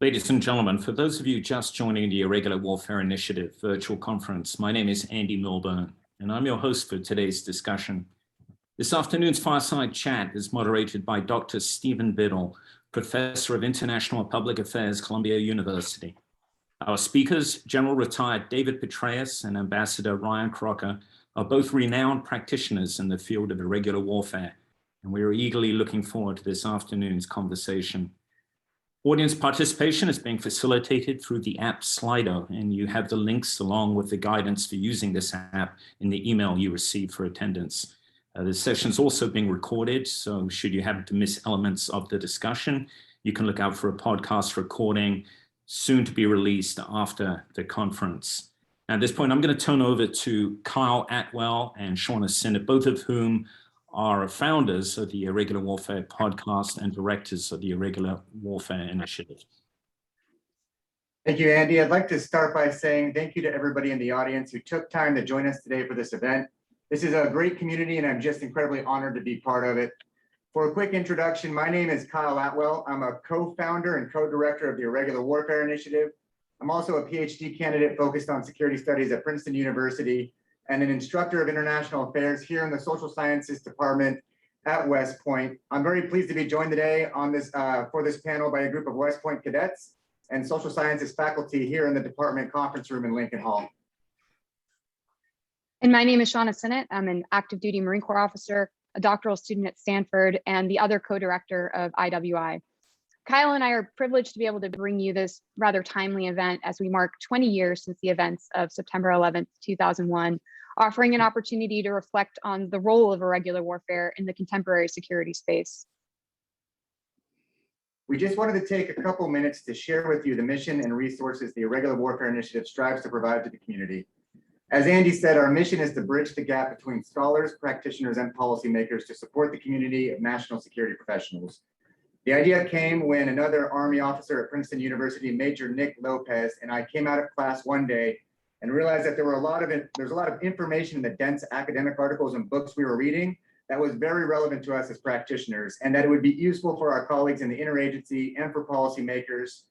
Ladies and gentlemen, for those of you just joining the Irregular Warfare Initiative virtual conference, my name is Andy Milburn, and I'm your host for today's discussion. This afternoon's Fireside Chat is moderated by Dr. Stephen Biddle, Professor of International Public Affairs, Columbia University. Our speakers, General Retired David Petraeus and Ambassador Ryan Crocker, are both renowned practitioners in the field of irregular warfare, and we are eagerly looking forward to this afternoon's conversation. Audience participation is being facilitated through the app Slido, and you have the links along with the guidance for using this app in the email you receive for attendance. This session is also being recorded, so should you happen to miss elements of the discussion, you can look out for a podcast recording soon to be released after the conference. At this point, I'm going to turn over to Kyle Atwell and Shauna Sinnott, both of whom are founders of the Irregular Warfare podcast and directors of the Irregular Warfare Initiative. Thank you, Andy. I'd like to start by saying thank you to everybody in the audience who took time to join us today for this event. This is a great community, and I'm just incredibly honored to be part of it. For a quick introduction, my name is Kyle Atwell. I'm a co-founder and co-director of the Irregular Warfare Initiative. I'm also a PhD candidate focused on security studies at Princeton University, and an instructor of international affairs here in the social sciences department at West Point. I'm very pleased to be joined today on this for this panel by a group of West Point cadets and social sciences faculty here in the department conference room in Lincoln Hall. And my name is Shauna Sinnott. I'm an active duty Marine Corps officer, a doctoral student at Stanford, and the other co-director of IWI. Kyle and I are privileged to be able to bring you this rather timely event as we mark 20 years since the events of September 11th, 2001, offering an opportunity to reflect on the role of irregular warfare in the contemporary security space. We just wanted to take a couple minutes to share with you the mission and resources the Irregular Warfare Initiative strives to provide to the community. As Andy said, our mission is to bridge the gap between scholars, practitioners, and policymakers to support the community of national security professionals. The idea came when another Army officer at Princeton University, Major Nick Lopez, and I came out of class one day and realized that there's a lot of information in the dense academic articles and books we were reading that was very relevant to us as practitioners, and that it would be useful for our colleagues in the interagency and for policymakers.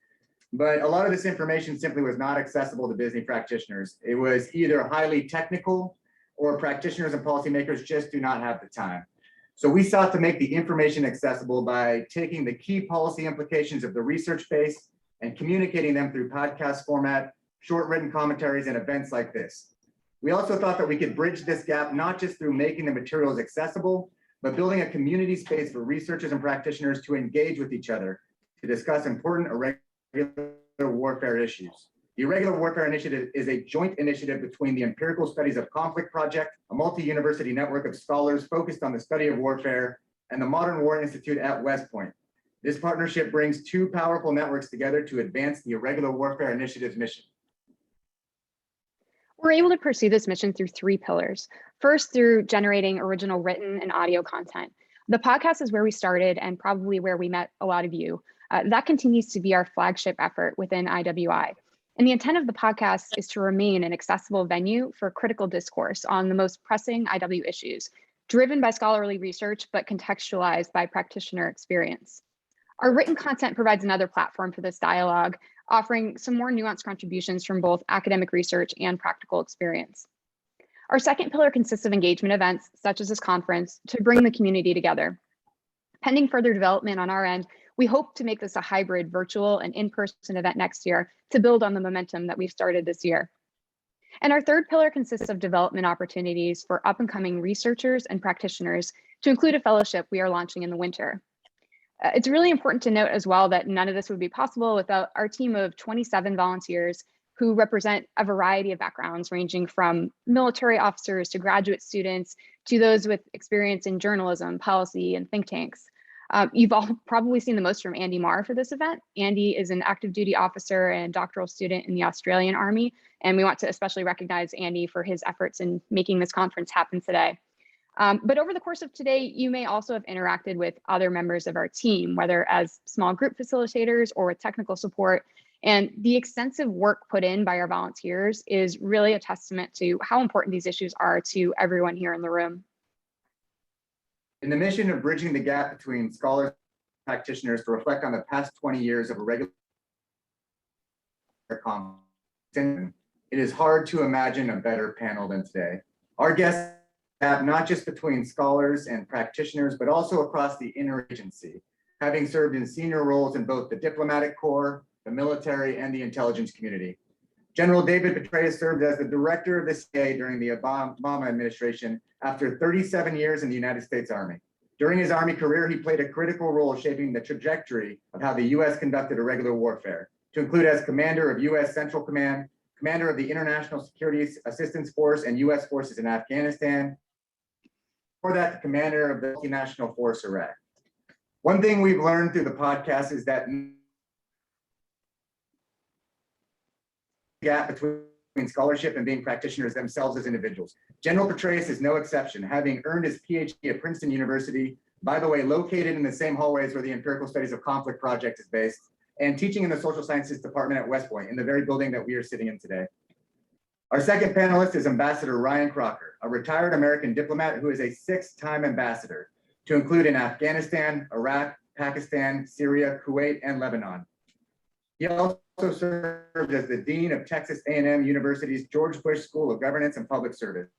But a lot of this information simply was not accessible to busy practitioners. It was either highly technical or practitioners and policymakers just do not have the time. So we sought to make the information accessible by taking the key policy implications of the research base and communicating them through podcast format, short written commentaries, and events like this. We also thought that we could bridge this gap not just through making the materials accessible, but building a community space for researchers and practitioners to engage with each other to discuss important irregular warfare issues. The Irregular Warfare Initiative is a joint initiative between the Empirical Studies of Conflict Project, a multi-university network of scholars focused on the study of warfare, and the Modern War Institute at West Point. This partnership brings two powerful networks together to advance the Irregular Warfare Initiative's mission. We're able to pursue this mission through three pillars. First, through generating original written and audio content. The podcast is where we started and probably where we met a lot of you. That continues to be our flagship effort within IWI. And the intent of the podcast is to remain an accessible venue for critical discourse on the most pressing IW issues, driven by scholarly research, but contextualized by practitioner experience. Our written content provides another platform for this dialogue, offering some more nuanced contributions from both academic research and practical experience. Our second pillar consists of engagement events, such as this conference, to bring the community together. Pending further development on our end, we hope to make this a hybrid virtual and in-person event next year to build on the momentum that we've started this year. And our third pillar consists of development opportunities for up-and-coming researchers and practitioners to include a fellowship we are launching in the winter. It's really important to note as well that none of this would be possible without our team of 27 volunteers who represent a variety of backgrounds, ranging from military officers to graduate students to those with experience in journalism, policy, and think tanks. You've all probably seen the most from Andy Marr for this event. Andy is an active duty officer and doctoral student in the Australian Army, and we want to especially recognize Andy for his efforts in making this conference happen today. But over the course of today, you may also have interacted with other members of our team, whether as small group facilitators or with technical support. And the extensive work put in by our volunteers is really a testament to how important these issues are to everyone here in the room. In the mission of bridging the gap between scholars and practitioners to reflect on the past 20 years of irregular conference. It is hard to imagine a better panel than today. Our guests have not just between scholars and practitioners, but also across the interagency, having served in senior roles in both the diplomatic corps, the military, and the intelligence community. General David Petraeus served as the director of the CIA during the Obama administration after 37 years in the United States Army. During his Army career, he played a critical role shaping the trajectory of how the U.S. conducted irregular warfare, to include as commander of U.S. Central Command, commander of the International Security Assistance Force and U.S. forces in Afghanistan, before that, the commander of the multinational force Iraq. One thing we've learned through the podcast is that gap between scholarship and being practitioners themselves as individuals. General Petraeus is no exception, having earned his PhD at Princeton University, by the way, located in the same hallways where the Empirical Studies of Conflict Project is based, and teaching in the Social Sciences Department at West Point, in the very building that we are sitting in today. Our second panelist is Ambassador Ryan Crocker, a retired American diplomat who is a six-time ambassador, to include in Afghanistan, Iraq, Pakistan, Syria, Kuwait, and Lebanon. He also served as the Dean of Texas A&M University's George Bush School of Governance and Public Service.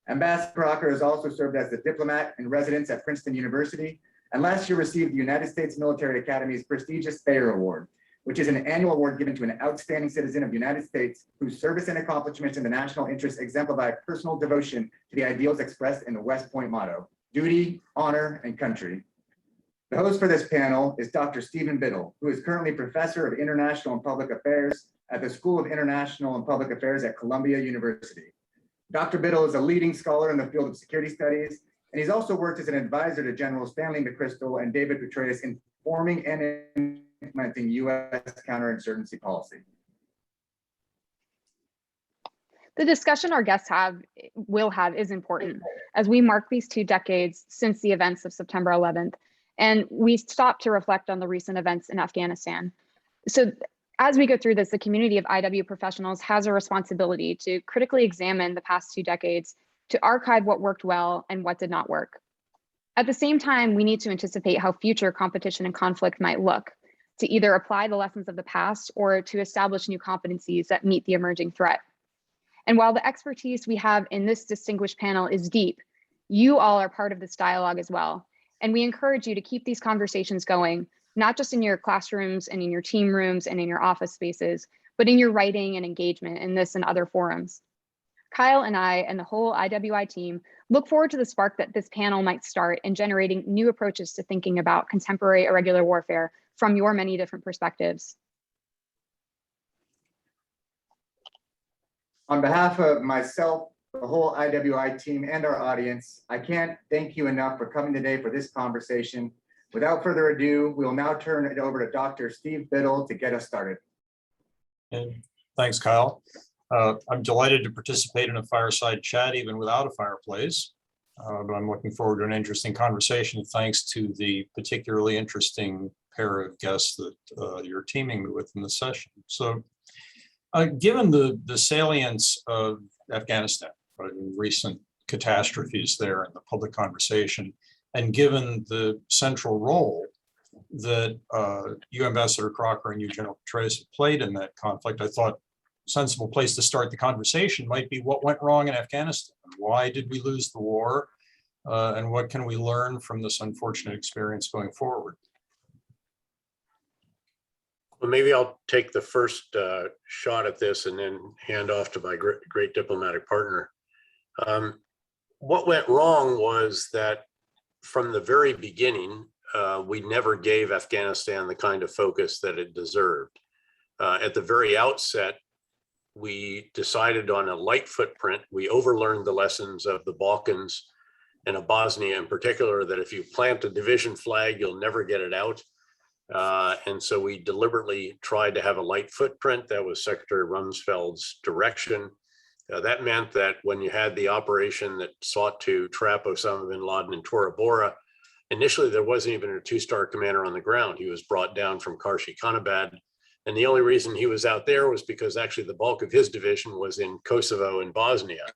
Ambassador Crocker has also served as the diplomat in residence at Princeton University, and last year received the United States Military Academy's prestigious Thayer Award, which is an annual award given to an outstanding citizen of the United States whose service and accomplishments in the national interest exemplify personal devotion to the ideals expressed in the West Point motto, duty, honor, and country. The host for this panel is Dr. Stephen Biddle, who is currently Professor of International and Public Affairs at the School of International and Public Affairs at Columbia University. Dr. Biddle is a leading scholar in the field of security studies, and he's also worked as an advisor to General Stanley McChrystal and David Petraeus in forming and implementing U.S. counterinsurgency policy. The discussion our guests will have is important as we mark these 2 decades since the events of September 11th, and we stop to reflect on the recent events in Afghanistan. So as we go through this, the community of IW professionals has a responsibility to critically examine the past 2 decades, to archive what worked well and what did not work. At the same time, we need to anticipate how future competition and conflict might look, to either apply the lessons of the past or to establish new competencies that meet the emerging threat. And while the expertise we have in this distinguished panel is deep, you all are part of this dialogue as well. And we encourage you to keep these conversations going, not just in your classrooms and in your team rooms and in your office spaces, but in your writing and engagement in this and other forums. Kyle and I and the whole IWI team look forward to the spark that this panel might start in generating new approaches to thinking about contemporary irregular warfare from your many different perspectives. On behalf of myself, the whole IWI team, and our audience, I can't thank you enough for coming today for this conversation. Without further ado, we will now turn it over to Dr. Steve Biddle to get us started. And thanks, Kyle. I'm delighted to participate in a fireside chat, even without a fireplace. But I'm looking forward to an interesting conversation, thanks to the particularly interesting pair of guests that you're teaming with in the session. So, given the salience of Afghanistan, recent catastrophes there in the public conversation, and given the central role that you, Ambassador Crocker, and you, General Petraeus, have played in that conflict, I thought a sensible place to start the conversation might be what went wrong in Afghanistan. Why did we lose the war? And what can we learn from this unfortunate experience going forward? Well, maybe I'll take the first shot at this and then hand off to my great diplomatic partner. What went wrong was that from the very beginning, we never gave Afghanistan the kind of focus that it deserved. At the very outset, we decided on a light footprint. We overlearned the lessons of the Balkans and of Bosnia in particular, that if you plant a division flag, you'll never get it out. And so we deliberately tried to have a light footprint. That was Secretary Rumsfeld's direction. That meant that when you had the operation that sought to trap Osama bin Laden in Tora Bora, initially there wasn't even a 2-star commander on the ground. He was brought down from Karshi Khanabad. And the only reason he was out there was because actually the bulk of his division was in Kosovo and Bosnia.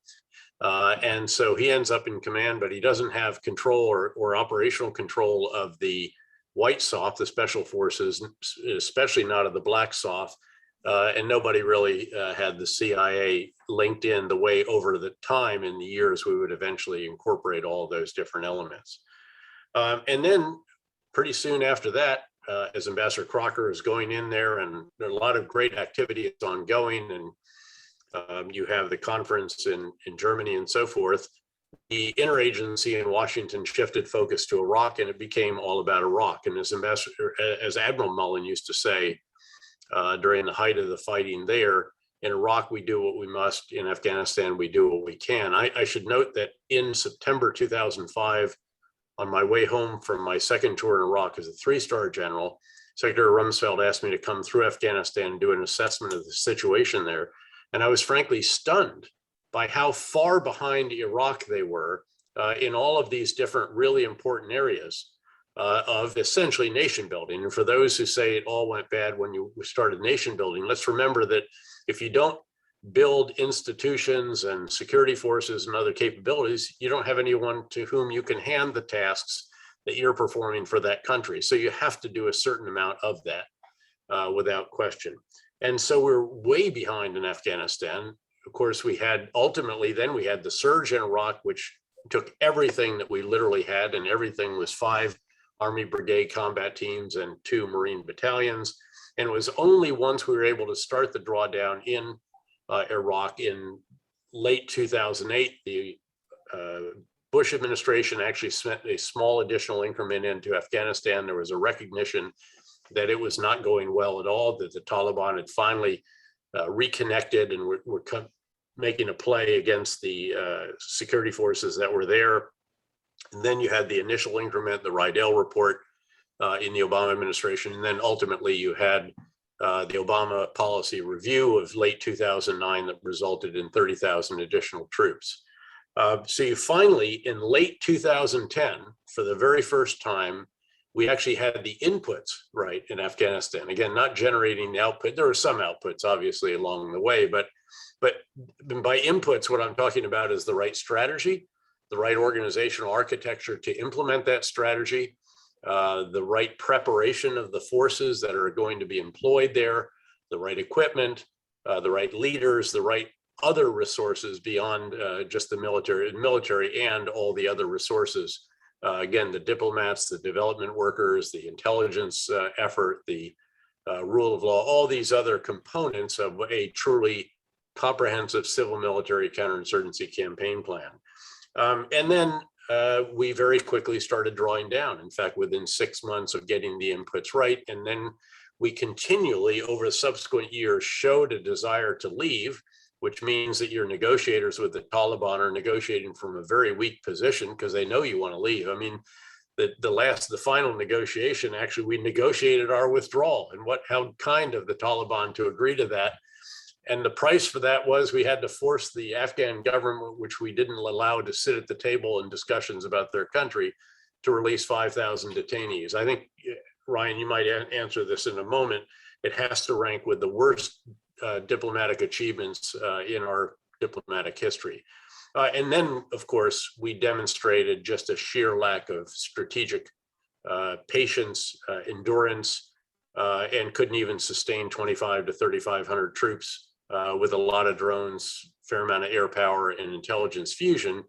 And so he ends up in command, but he doesn't have control or operational control of the White SOF, the special forces, especially not of the Black SOF, And nobody really had the CIA linked in the way over the time in the years we would eventually incorporate all those different elements. And then pretty soon after that, as Ambassador Crocker is going in there, and there are a lot of great activity is ongoing, and you have the conference in Germany and so forth, the interagency in Washington shifted focus to Iraq, and it became all about Iraq. And as Admiral Mullen used to say during the height of the fighting there, in Iraq, we do what we must. In Afghanistan, we do what we can. I should note that in September 2005, on my way home from my second tour in Iraq as a 3-star general, Secretary Rumsfeld asked me to come through Afghanistan and do an assessment of the situation there. And I was frankly stunned by how far behind Iraq they were in all of these different really important areas of essentially nation building. And for those who say it all went bad when you started nation building, let's remember that if you don't build institutions and security forces and other capabilities, you don't have anyone to whom you can hand the tasks that you're performing for that country. So you have to do a certain amount of that without question. And so we're way behind in Afghanistan. Of course, we had ultimately, then we had the surge in Iraq, which took everything that we literally had, and everything was 5 Army Brigade combat teams and 2 Marine battalions. And it was only once we were able to start the drawdown in Iraq in late 2008, the Bush administration actually sent a small additional increment into Afghanistan. There was a recognition that it was not going well at all, that the Taliban had finally reconnected and were making a play against the security forces that were there. And then you had the initial increment, the Rydell report in the Obama administration. And then ultimately you had the Obama policy review of late 2009 that resulted in 30,000 additional troops. So you finally, in late 2010, for the very first time, we actually had the inputs right in Afghanistan. Again, not generating the output. There were some outputs, obviously, along the way, but by inputs, what I'm talking about is the right strategy, the right organizational architecture to implement that strategy, the right preparation of the forces that are going to be employed there, the right equipment, the right leaders, the right other resources beyond just the military and all the other resources. Again, the diplomats, the development workers, the intelligence effort, the rule of law, all these other components of a truly comprehensive civil military counterinsurgency campaign plan. And then we very quickly started drawing down. In fact, within 6 months of getting the inputs right, and then we continually over the subsequent years showed a desire to leave, which means that your negotiators with the Taliban are negotiating from a very weak position because they know you want to leave. I mean, the final negotiation, actually, we negotiated our withdrawal, and how kind of the Taliban to agree to that. And the price for that was we had to force the Afghan government, which we didn't allow to sit at the table in discussions about their country, to release 5,000 detainees. I think, Ryan, you might answer this in a moment. It has to rank with the worst diplomatic achievements in our diplomatic history. And then, of course, we demonstrated just a sheer lack of strategic patience, endurance, and couldn't even sustain 25 to 3,500 troops with a lot of drones, fair amount of air power and intelligence fusion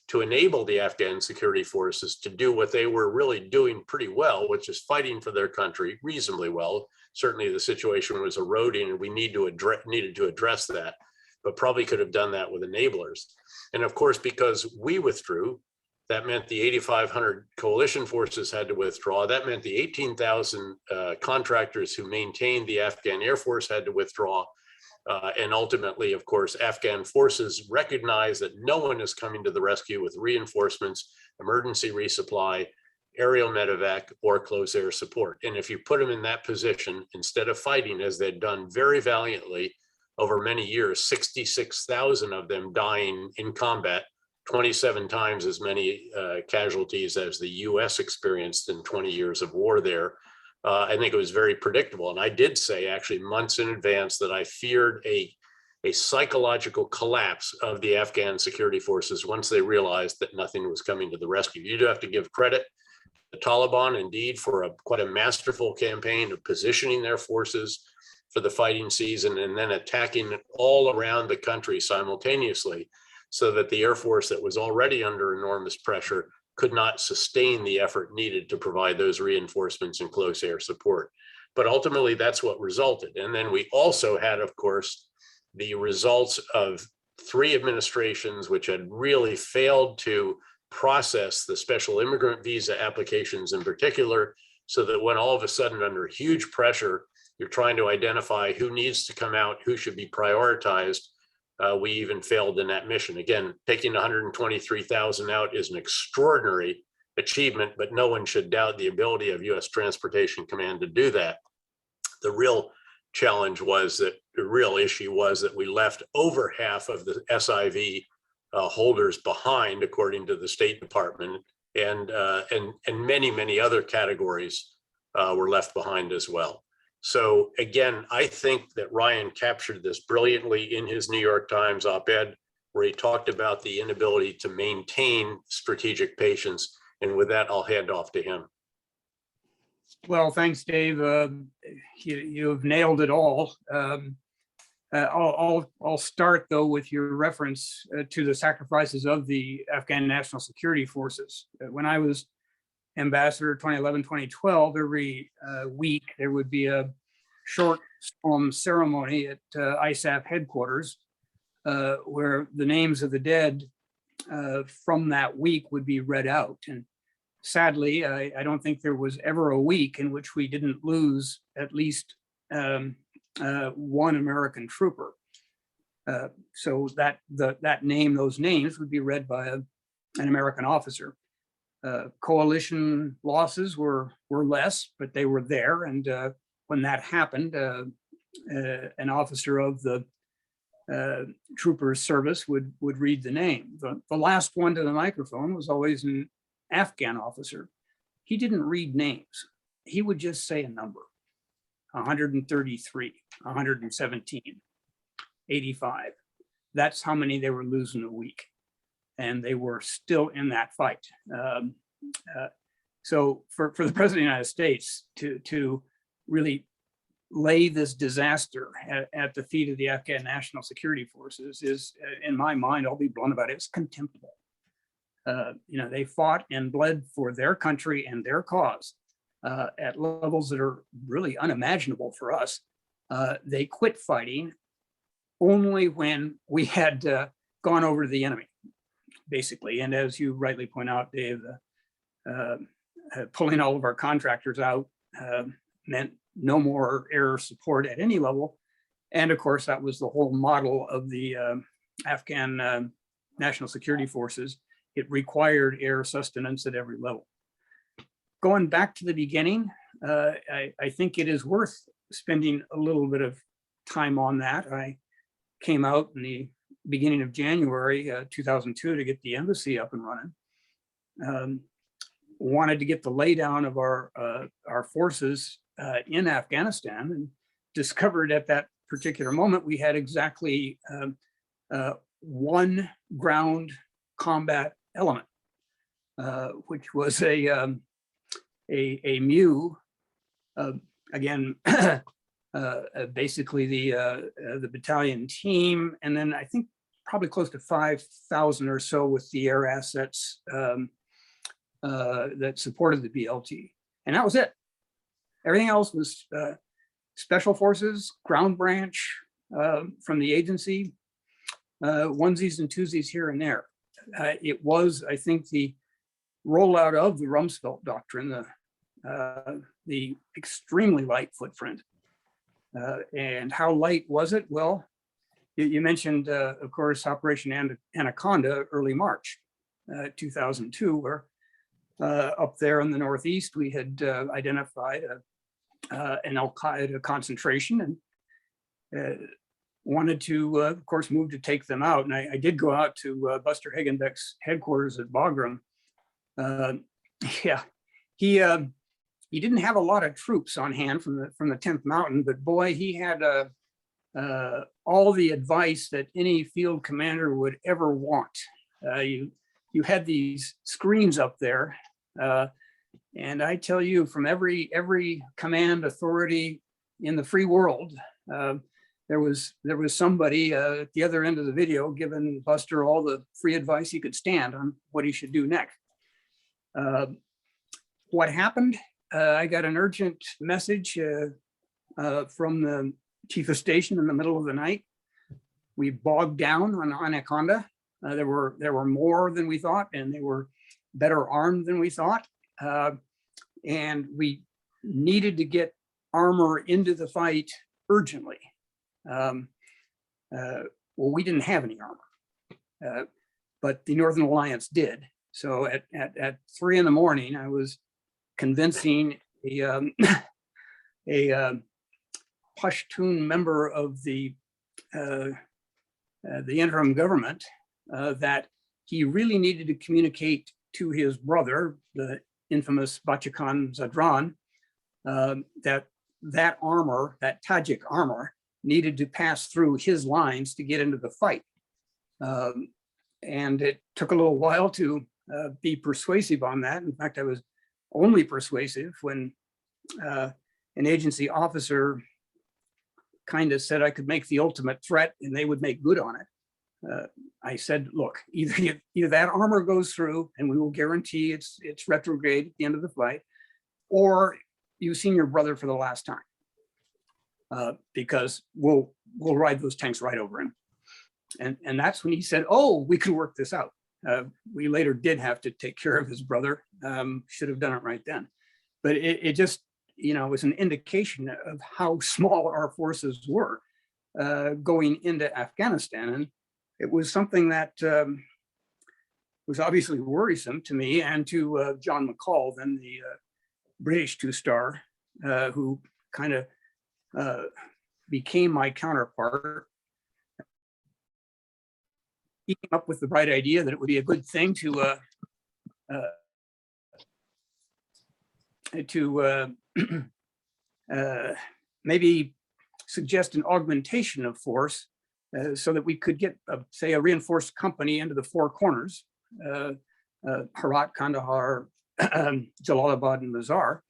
to enable the Afghan security forces to do what they were really doing pretty well, which is fighting for their country reasonably well. Certainly the situation was eroding and we needed to address that, but probably could have done that with enablers. And of course, because we withdrew, that meant the 8,500 coalition forces had to withdraw. That meant the 18,000 contractors who maintained the Afghan Air Force had to withdraw. And ultimately, of course, Afghan forces recognize that no one is coming to the rescue with reinforcements, emergency resupply, aerial medevac, or close air support. And if you put them in that position, instead of fighting as they'd done very valiantly over many years, 66,000 of them dying in combat, 27 times as many casualties as the US experienced in 20 years of war there. I think it was very predictable. And I did say actually months in advance that I feared a psychological collapse of the Afghan security forces once they realized that nothing was coming to the rescue. You do have to give credit to the Taliban indeed for quite a masterful campaign of positioning their forces for the fighting season and then attacking all around the country simultaneously, so that the Air Force that was already under enormous pressure could not sustain the effort needed to provide those reinforcements and close air support. But ultimately, that's what resulted. And then we also had, of course, the results of 3 administrations which had really failed to process the special immigrant visa applications in particular, so that when all of a sudden under huge pressure, you're trying to identify who needs to come out, who should be prioritized. We even failed in that mission. Again, taking 123,000 out is an extraordinary achievement, but no one should doubt the ability of U.S. Transportation Command to do that. The real challenge was that the real issue was that we left over half of the SIV holders behind, according to the State Department, and many other categories were left behind as well. So again, I think that Ryan captured this brilliantly in his New York Times op-ed, where he talked about the inability to maintain strategic patience. And with that, I'll hand off to him. Well, thanks, Dave. You've nailed it all. I'll start though with your reference to the sacrifices of the Afghan National Security Forces. When I was ambassador 2011, 2012, every week there would be a short ceremony at ISAF headquarters where the names of the dead from that week would be read out. And sadly, I don't think there was ever a week in which we didn't lose at least one American trooper. So that name, those names would be read by an American officer. Coalition losses were less, but they were there. And when that happened, an officer of the trooper's service would read the name. The last one to the microphone was always an Afghan officer. He didn't read names. He would just say a number: 133, 117, 85. That's how many they were losing a week. And they were still in that fight. So for the President of the United States to really lay this disaster at the feet of the Afghan National Security Forces is, in my mind, I'll be blunt about it, it's contemptible. They fought and bled for their country and their cause at levels that are really unimaginable for us. They quit fighting only when we had gone over to the enemy, basically. And as you rightly point out, Dave, pulling all of our contractors out meant no more air support at any level. And of course, that was the whole model of the Afghan National Security Forces. It required air sustenance at every level. Going back to the beginning, I think it is worth spending a little bit of time on that. I came out in the beginning of January 2002 to get the embassy up and running. Wanted to get the laydown of our forces in Afghanistan, and discovered at that particular moment we had exactly one ground combat element, which was a MEU, again, basically the battalion team, and then I think probably close to 5,000 or so with the air assets that supported the BLT. And that was it. Everything else was special forces, ground branch from the agency, onesies and twosies here and there. It was, I think, the rollout of the Rumsfeld Doctrine, the extremely light footprint. And how light was it? Well, you mentioned, of course, Operation Anaconda, early March 2002, where up there in the Northeast, we had identified an Al-Qaeda concentration and wanted to, of course, move to take them out. And I did go out to Buster Hagenbeck's headquarters at Bagram. He didn't have a lot of troops on hand from the 10th Mountain, but boy, he had all the advice that any field commander would ever want. You had these screens up there, and I tell you, from every command authority in the free world, There was somebody at the other end of the video giving Buster all the free advice he could stand on what he should do next. What happened? I got an urgent message from the chief of station in the middle of the night. We bogged down on Anaconda. There were more than we thought, and they were better armed than we thought. And we needed to get armor into the fight urgently. Well, we didn't have any armor, but the Northern Alliance did. So at 3 in the morning, I was convincing a Pashtun member of the interim government that he really needed to communicate to his brother, the infamous Bachakan Zadran, that armor, that Tajik armor, needed to pass through his lines to get into the fight. And it took a little while to be persuasive on that. In fact, I was only persuasive when an agency officer kind of said I could make the ultimate threat and they would make good on it. I said, look, either that armor goes through and we will guarantee it's retrograde at the end of the fight, or you've seen your brother for the last time, because we'll ride those tanks right over him. And that's when he said, oh, we can work this out. We later did have to take care of his brother. Should have done it right then. But it just, was an indication of how small our forces were going into Afghanistan. And it was something that was obviously worrisome to me and to John McCall, then the British two-star, who kind of became my counterpart. He came up with the bright idea that it would be a good thing to maybe suggest an augmentation of force so that we could get, say, a reinforced company into the four corners, Herat, Kandahar, Jalalabad, and Mazar,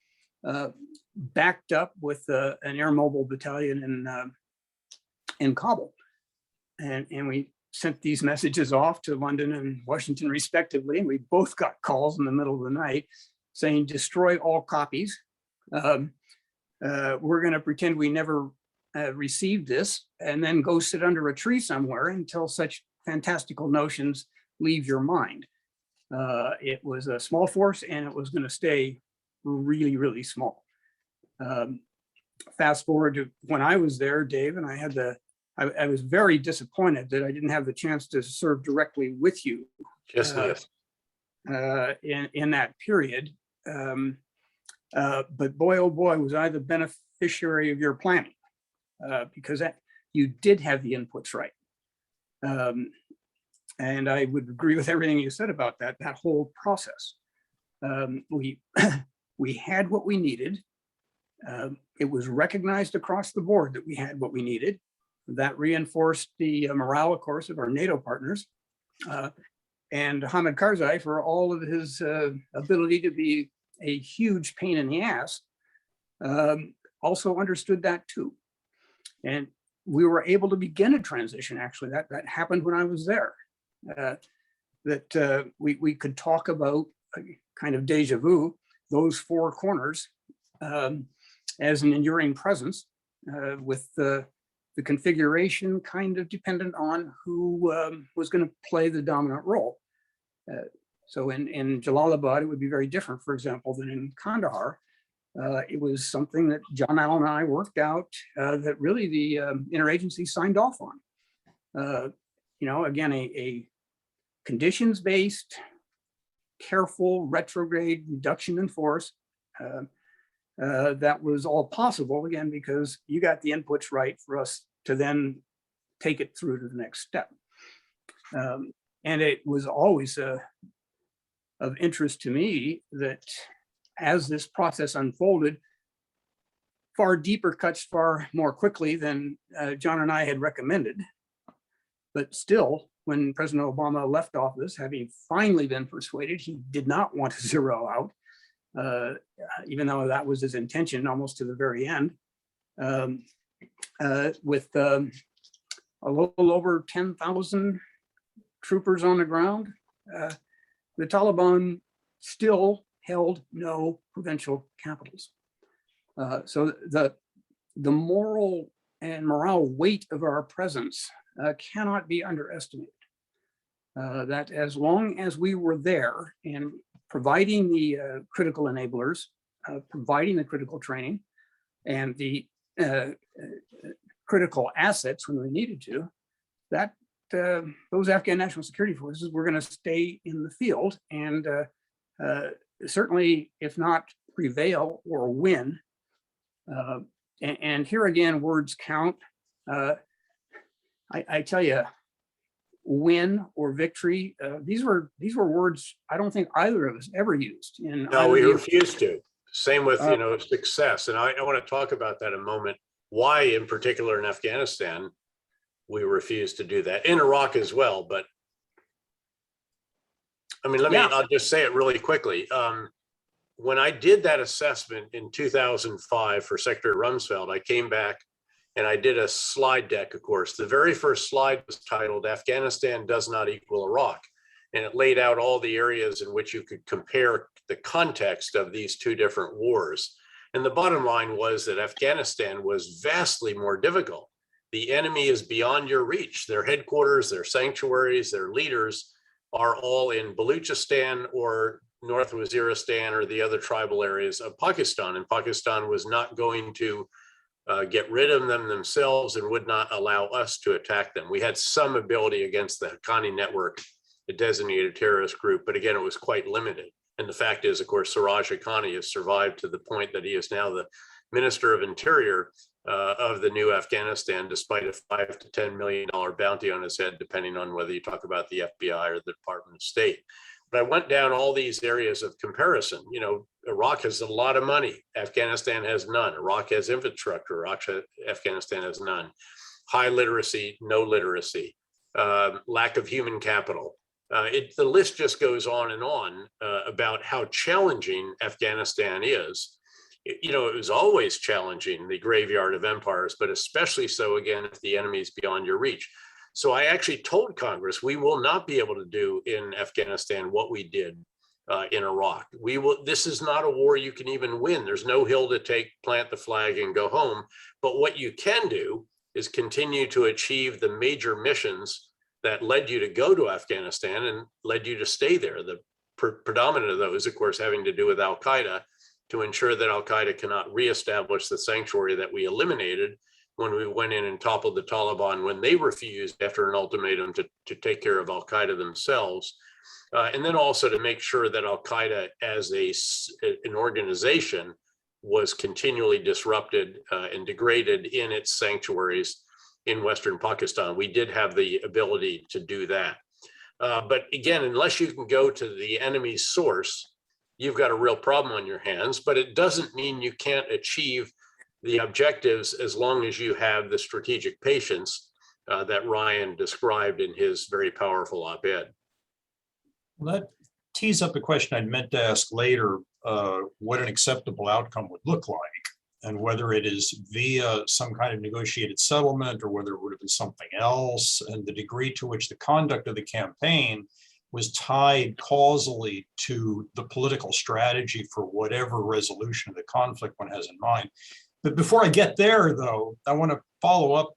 backed up with an air mobile battalion in Kabul. And we sent these messages off to London and Washington respectively, and we both got calls in the middle of the night saying, destroy all copies. We're going to pretend we never received this, and then go sit under a tree somewhere until such fantastical notions leave your mind. It was a small force, and it was going to stay really, really small. Fast forward to when I was there, Dave, and I was very disappointed that I didn't have the chance to serve directly with you. Yes, in that period. But boy, oh boy, was I the beneficiary of your planning, because you did have the inputs right. And I would agree with everything you said about that whole process. We had what we needed. It was recognized across the board that we had what we needed. That reinforced the morale, of course, of our NATO partners. And Hamid Karzai, for all of his ability to be a huge pain in the ass, also understood that too. And we were able to begin a transition, actually. That happened when I was there. We could talk about kind of deja vu, those four corners as an enduring presence, with the configuration kind of dependent on who was going to play the dominant role. So in Jalalabad, it would be very different, for example, than in Kandahar. It was something that John Allen and I worked out that really the interagency signed off on. Again, a conditions-based, careful retrograde reduction in force. That was all possible, again, because you got the inputs right for us to then take it through to the next step. And it was always of interest to me that as this process unfolded, far deeper cuts far more quickly than John and I had recommended. But still, when President Obama left office, having finally been persuaded, he did not want to zero out, even though that was his intention almost to the very end. with a little over 10,000 troopers on the ground, the Taliban still held no provincial capitals. So the moral and morale weight of our presence cannot be underestimated. That as long as we were there and providing the critical enablers, providing the critical training and the critical assets when we needed to, that those Afghan National Security Forces were going to stay in the field and certainly, if not prevail or win. And here again, words count. I tell you, win or victory, these were words I don't think either of us ever used. No, we refused to. Same with success, and I want to talk about that in a moment. Why, in particular, in Afghanistan, we refused to do that. In Iraq as well, but I mean, I'll just say it really quickly. When I did that assessment in 2005 for Secretary Rumsfeld, I came back and I did a slide deck, of course. The very first slide was titled, "Afghanistan does not equal Iraq." And it laid out all the areas in which you could compare the context of these two different wars. And the bottom line was that Afghanistan was vastly more difficult. The enemy is beyond your reach. Their headquarters, their sanctuaries, their leaders are all in Baluchistan or North Waziristan or the other tribal areas of Pakistan. And Pakistan was not going to get rid of them themselves and would not allow us to attack them. We had some ability against the Haqqani network, a designated terrorist group, but again, it was quite limited. And the fact is, of course, Siraj Haqqani has survived to the point that he is now the Minister of Interior of the new Afghanistan, despite a $5 to $10 million bounty on his head, depending on whether you talk about the FBI or the Department of State. But I went down all these areas of comparison. Iraq has a lot of money. Afghanistan has none. Iraq has infrastructure. Afghanistan has none. High literacy, no literacy, lack of human capital. The list just goes on and on about how challenging Afghanistan is. It was always challenging, the graveyard of empires, but especially so, again, if the enemy is beyond your reach. So I actually told Congress, we will not be able to do in Afghanistan what we did in Iraq. This is not a war you can even win. There's no hill to take, plant the flag and go home. But what you can do is continue to achieve the major missions that led you to go to Afghanistan and led you to stay there. The predominant of those, of course, having to do with Al-Qaeda, to ensure that Al-Qaeda cannot reestablish the sanctuary that we eliminated when we went in and toppled the Taliban when they refused after an ultimatum to take care of Al-Qaeda themselves. And then also to make sure that Al-Qaeda as an organization was continually disrupted and degraded in its sanctuaries in Western Pakistan. We did have the ability to do that. But again, unless you can go to the enemy's source, you've got a real problem on your hands, but it doesn't mean you can't achieve the objectives as long as you have the strategic patience that Ryan described in his very powerful op-ed. Well, that tees up a question I'd meant to ask later, what an acceptable outcome would look like, and whether it is via some kind of negotiated settlement or whether it would have been something else, and the degree to which the conduct of the campaign was tied causally to the political strategy for whatever resolution of the conflict one has in mind. But before I get there, though, I want to follow up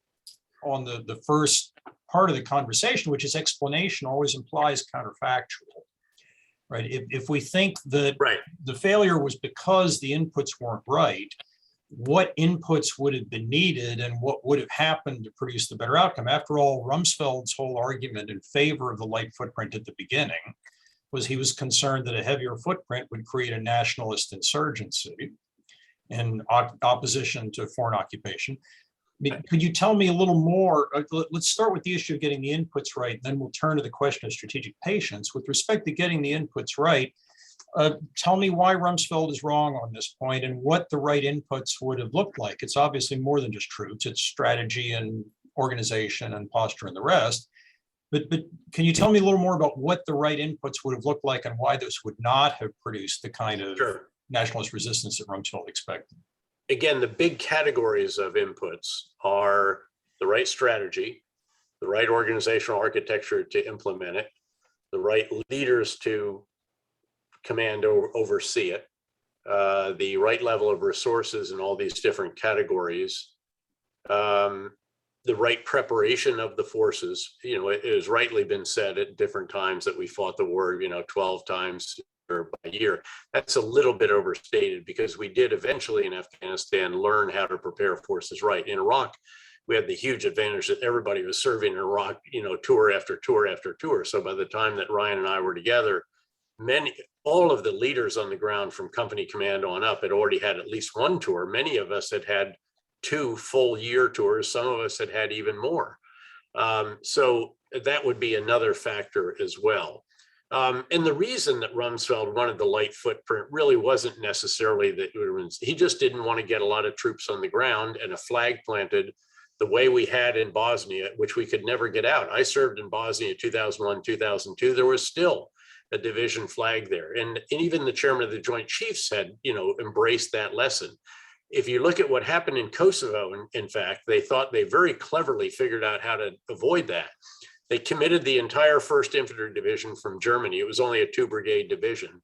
on the first part of the conversation, which is explanation always implies counterfactual, right? If we think that the failure was because the inputs weren't right, what inputs would have been needed and what would have happened to produce the better outcome? After all, Rumsfeld's whole argument in favor of the light footprint at the beginning was he was concerned that a heavier footprint would create a nationalist insurgency and opposition to foreign occupation. Could you tell me a little more? Let's start with the issue of getting the inputs right, then we'll turn to the question of strategic patience. With respect to getting the inputs right, tell me why Rumsfeld is wrong on this point and what the right inputs would have looked like. It's obviously more than just troops, it's strategy and organization and posture and the rest. But can you tell me a little more about what the right inputs would have looked like and why this would not have produced the kind of nationalist resistance that Rumsfeld expected? again, the big categories of inputs are the right strategy, the right organizational architecture to implement it, the right leaders to command or oversee it, the right level of resources in all these different categories, the right preparation of the forces. You know, it has rightly been said at different times that we fought the war, 12 times or by year. That's a little bit overstated, because we did eventually in Afghanistan learn how to prepare forces right. In Iraq, we had the huge advantage that everybody was serving in Iraq, tour after tour after tour. So by the time that Ryan and I were together, all of the leaders on the ground from company command on up had already had at least one tour. Many of us had had 2 full year tours. Some of us had had even more. So that would be another factor as well. And the reason that Rumsfeld wanted the light footprint really wasn't necessarily that he just didn't want to get a lot of troops on the ground and a flag planted the way we had in Bosnia, which we could never get out. I served in Bosnia 2001, 2002. There was still a division flag there. And even the chairman of the Joint Chiefs had, embraced that lesson. If you look at what happened in Kosovo, in fact, they thought they very cleverly figured out how to avoid that. They committed the entire 1st Infantry Division from Germany. It was only a 2-brigade division.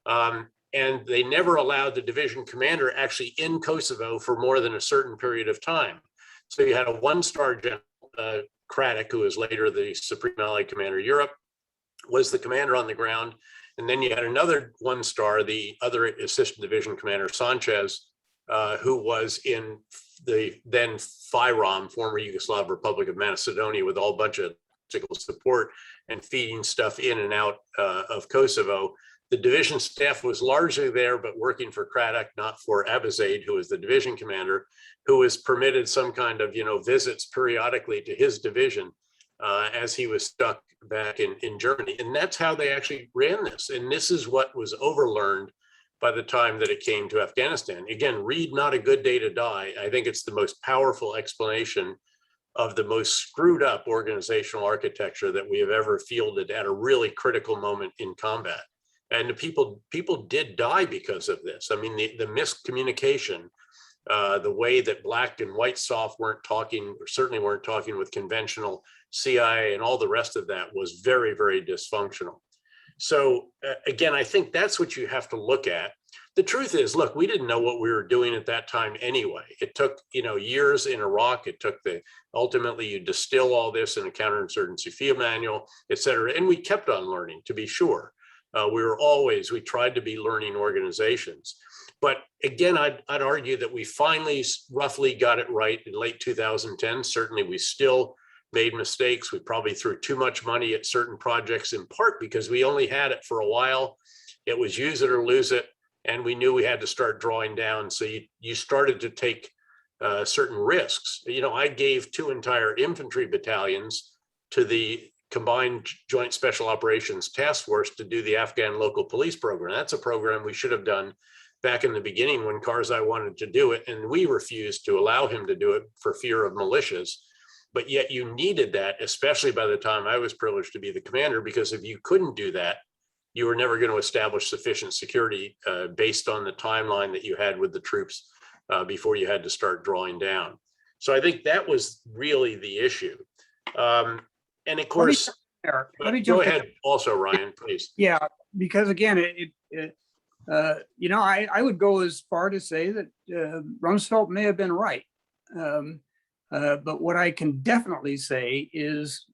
And they never allowed the division commander actually in Kosovo for more than a certain period of time. So you had a 1-star general, Craddock, who was later the Supreme Allied Commander of Europe, was the commander on the ground. And then you had another 1-star, the other assistant division commander, Sanchez, who was in the then FYROM, former Yugoslav Republic of Macedonia, with a whole bunch of logistical support and feeding stuff in and out of Kosovo. The division staff was largely there, but working for Craddock, not for Abizaid, who was the division commander, who was permitted some kind of, visits periodically to his division as he was stuck back in Germany. And that's how they actually ran this. And this is what was overlearned by the time that it came to Afghanistan. Again, read Not a Good Day to Die. I think it's the most powerful explanation of the most screwed up organizational architecture that we have ever fielded at a really critical moment in combat. And the people did die because of this. I mean, the miscommunication, the way that black and white soft weren't talking, or certainly weren't talking with conventional CIA, and all the rest of that was very, very dysfunctional. So again, I think that's what you have to look at. The truth is, look, we didn't know what we were doing at that time anyway. It took, years in Iraq. It took ultimately you distill all this in a counterinsurgency field manual, et cetera. And we kept on learning, to be sure. We tried to be learning organizations. But again, I'd argue that we finally roughly got it right in late 2010. Certainly we still made mistakes. We probably threw too much money at certain projects, in part because we only had it for a while. It was use it or lose it. And we knew we had to start drawing down. So you started to take certain risks. I gave 2 entire infantry battalions to the Combined Joint Special Operations Task Force to do the Afghan local police program. That's a program we should have done back in the beginning when Karzai wanted to do it. And we refused to allow him to do it for fear of militias. But yet you needed that, especially by the time I was privileged to be the commander, because if you couldn't do that, you were never going to establish sufficient security based on the timeline that you had with the troops before you had to start drawing down. So I think that was really the issue. And of course, let me go jump in. ahead also, Ryan, please. Yeah, because again, I would go as far to say that Rumsfeld may have been right. But what I can definitely say is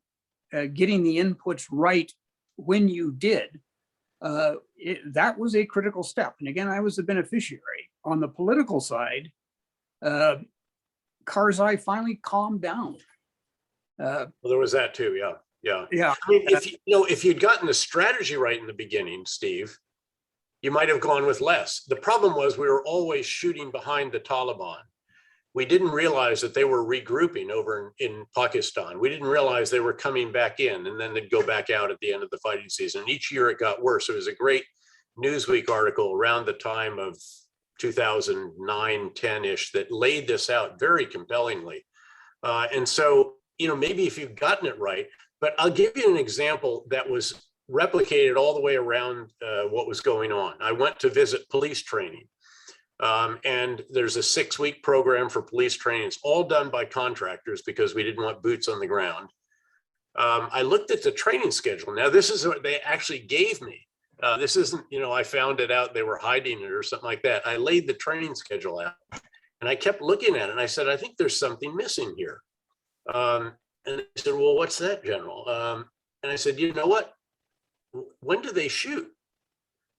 getting the inputs right when you did, that was a critical step. And again, I was the beneficiary. On the political side, Karzai finally calmed down. Well, there was that too, yeah. Yeah. I mean, if you'd gotten the strategy right in the beginning, Steve, you might have gone with less. The problem was we were always shooting behind the Taliban. We didn't realize that they were regrouping over in Pakistan. We didn't realize they were coming back in, and then they'd go back out at the end of the fighting season. And each year it got worse. It was a great Newsweek article around the time of 2009, 10-ish that laid this out very compellingly. And so, maybe if you've gotten it right, but I'll give you an example that was replicated all the way around what was going on. I went to visit police training. And there's a 6-week program for police training. It's all done by contractors because we didn't want boots on the ground. I looked at the training schedule. Now, this is what they actually gave me. This isn't, I found it out, they were hiding it or something like that. I laid the training schedule out and I kept looking at it and I said, I think there's something missing here. And they said, well, what's that, General? And I said, you know what? When do they shoot?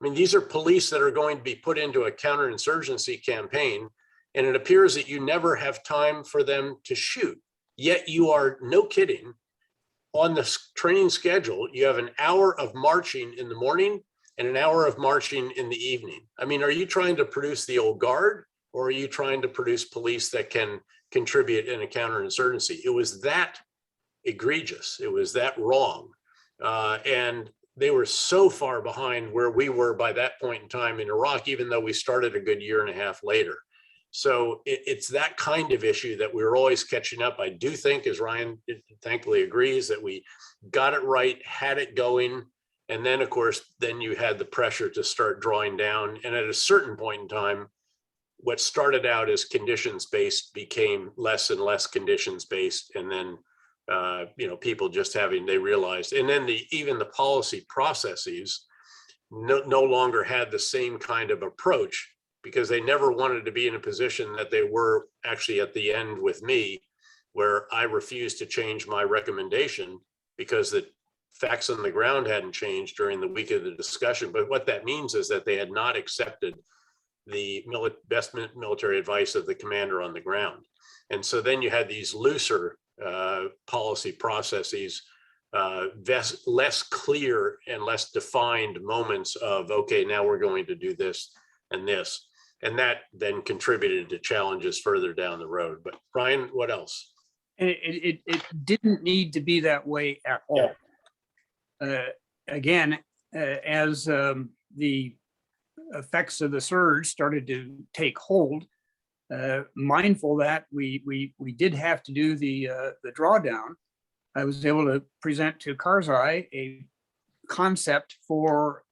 I mean, these are police that are going to be put into a counterinsurgency campaign, and it appears that you never have time for them to shoot. Yet you are, no kidding, on the training schedule, you have an hour of marching in the morning and an hour of marching in the evening. I mean, are you trying to produce the old guard, or are you trying to produce police that can contribute in a counterinsurgency? It was that egregious. It was that wrong. And they were so far behind where we were by that point in time in Iraq, even though we started a good year and a half later. So it's that kind of issue that we're always catching up. I do think, as Ryan thankfully agrees, that we got it right, had it going. And then, of course, then you had the pressure to start drawing down. And at a certain point in time, what started out as conditions-based became less and less conditions-based. And then people just they realized, and then even the policy processes no longer had the same kind of approach, because they never wanted to be in a position that they were actually at the end with me, where I refused to change my recommendation because the facts on the ground hadn't changed during the week of the discussion. But what that means is that they had not accepted the best military advice of the commander on the ground. And so then you had these looser policy processes, less clear and less defined moments of, okay, now we're going to do this and this. And that then contributed to challenges further down the road. But Ryan, what else? And it didn't need to be that way at all. Again, as the effects of the surge started to take hold, mindful that we did have to do the drawdown, I was able to present to Karzai a concept for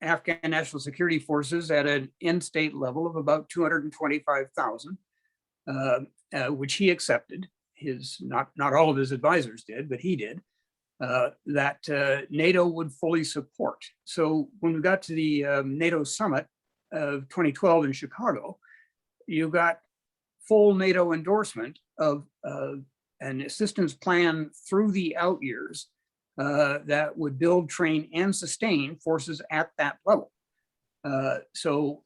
Afghan National Security Forces at an in-state level of about 225,000, which he accepted. Not all of his advisors did, but he did. That NATO would fully support. So when we got to the NATO summit of 2012 in Chicago, you got full NATO endorsement of an assistance plan through the out years that would build, train, and sustain forces at that level. So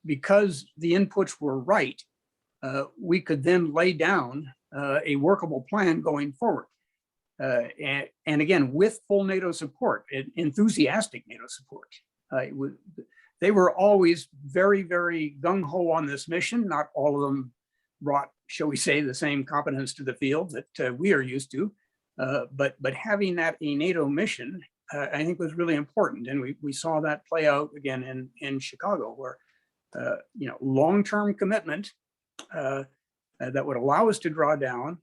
because the inputs were right, we could then lay down a workable plan going forward. And again, with full NATO support, enthusiastic NATO support. They were always very, very gung-ho on this mission. Not all of them brought, shall we say, the same competence to the field that we are used to. But having that a NATO mission, I think, was really important. And we saw that play out again in Chicago, where long-term commitment that would allow us to draw down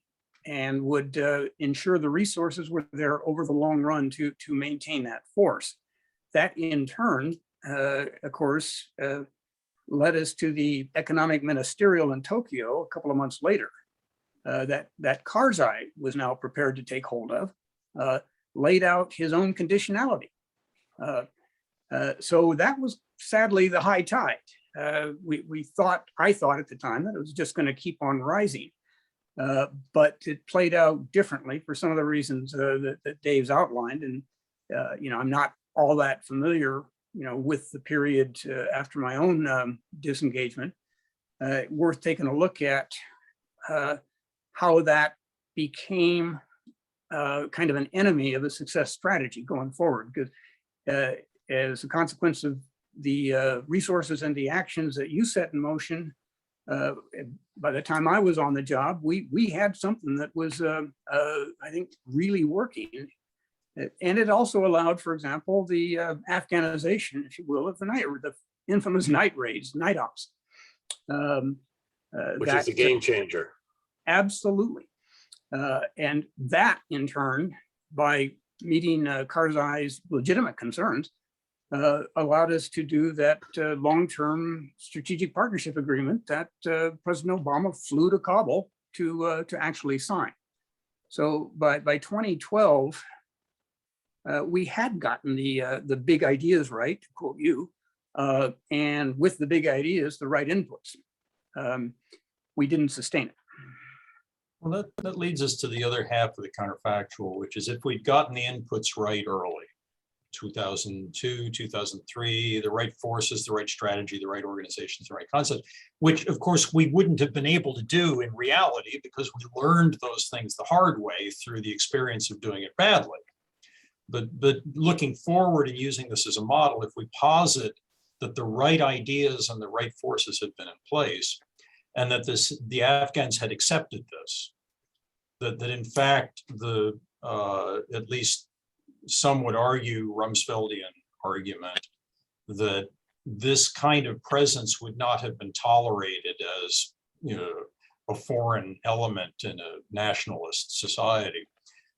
and would ensure the resources were there over the long run to maintain that force. That in turn, of course, led us to the economic ministerial in Tokyo a couple of months later, that Karzai was now prepared to take hold of, laid out his own conditionality. So that was sadly the high tide. I thought at the time that it was just going to keep on rising. But it played out differently for some of the reasons that Dave's outlined. And, I'm not all that familiar, with the period after my own disengagement. Worth taking a look at how that became kind of an enemy of a success strategy going forward. Because as a consequence of the resources and the actions that you set in motion, by the time I was on the job, we had something that was, I think, really working. And it also allowed, for example, the Afghanization, if you will, of the infamous night raids, night ops. Which is a game changer. Absolutely. And that, in turn, by meeting Karzai's legitimate concerns, allowed us to do that long-term strategic partnership agreement that President Obama flew to Kabul to actually sign. So by 2012, we had gotten the big ideas right, to quote you, and with the big ideas, the right inputs. We didn't sustain it. Well, that leads us to the other half of the counterfactual, which is if we'd gotten the inputs right early, 2002, 2003, the right forces, the right strategy, the right organizations, the right concept, which of course we wouldn't have been able to do in reality because we learned those things the hard way through the experience of doing it badly. But looking forward and using this as a model, if we posit that the right ideas and the right forces had been in place, and that the Afghans had accepted this, that in fact at least some would argue, Rumsfeldian argument, that this kind of presence would not have been tolerated as, you know, a foreign element in a nationalist society.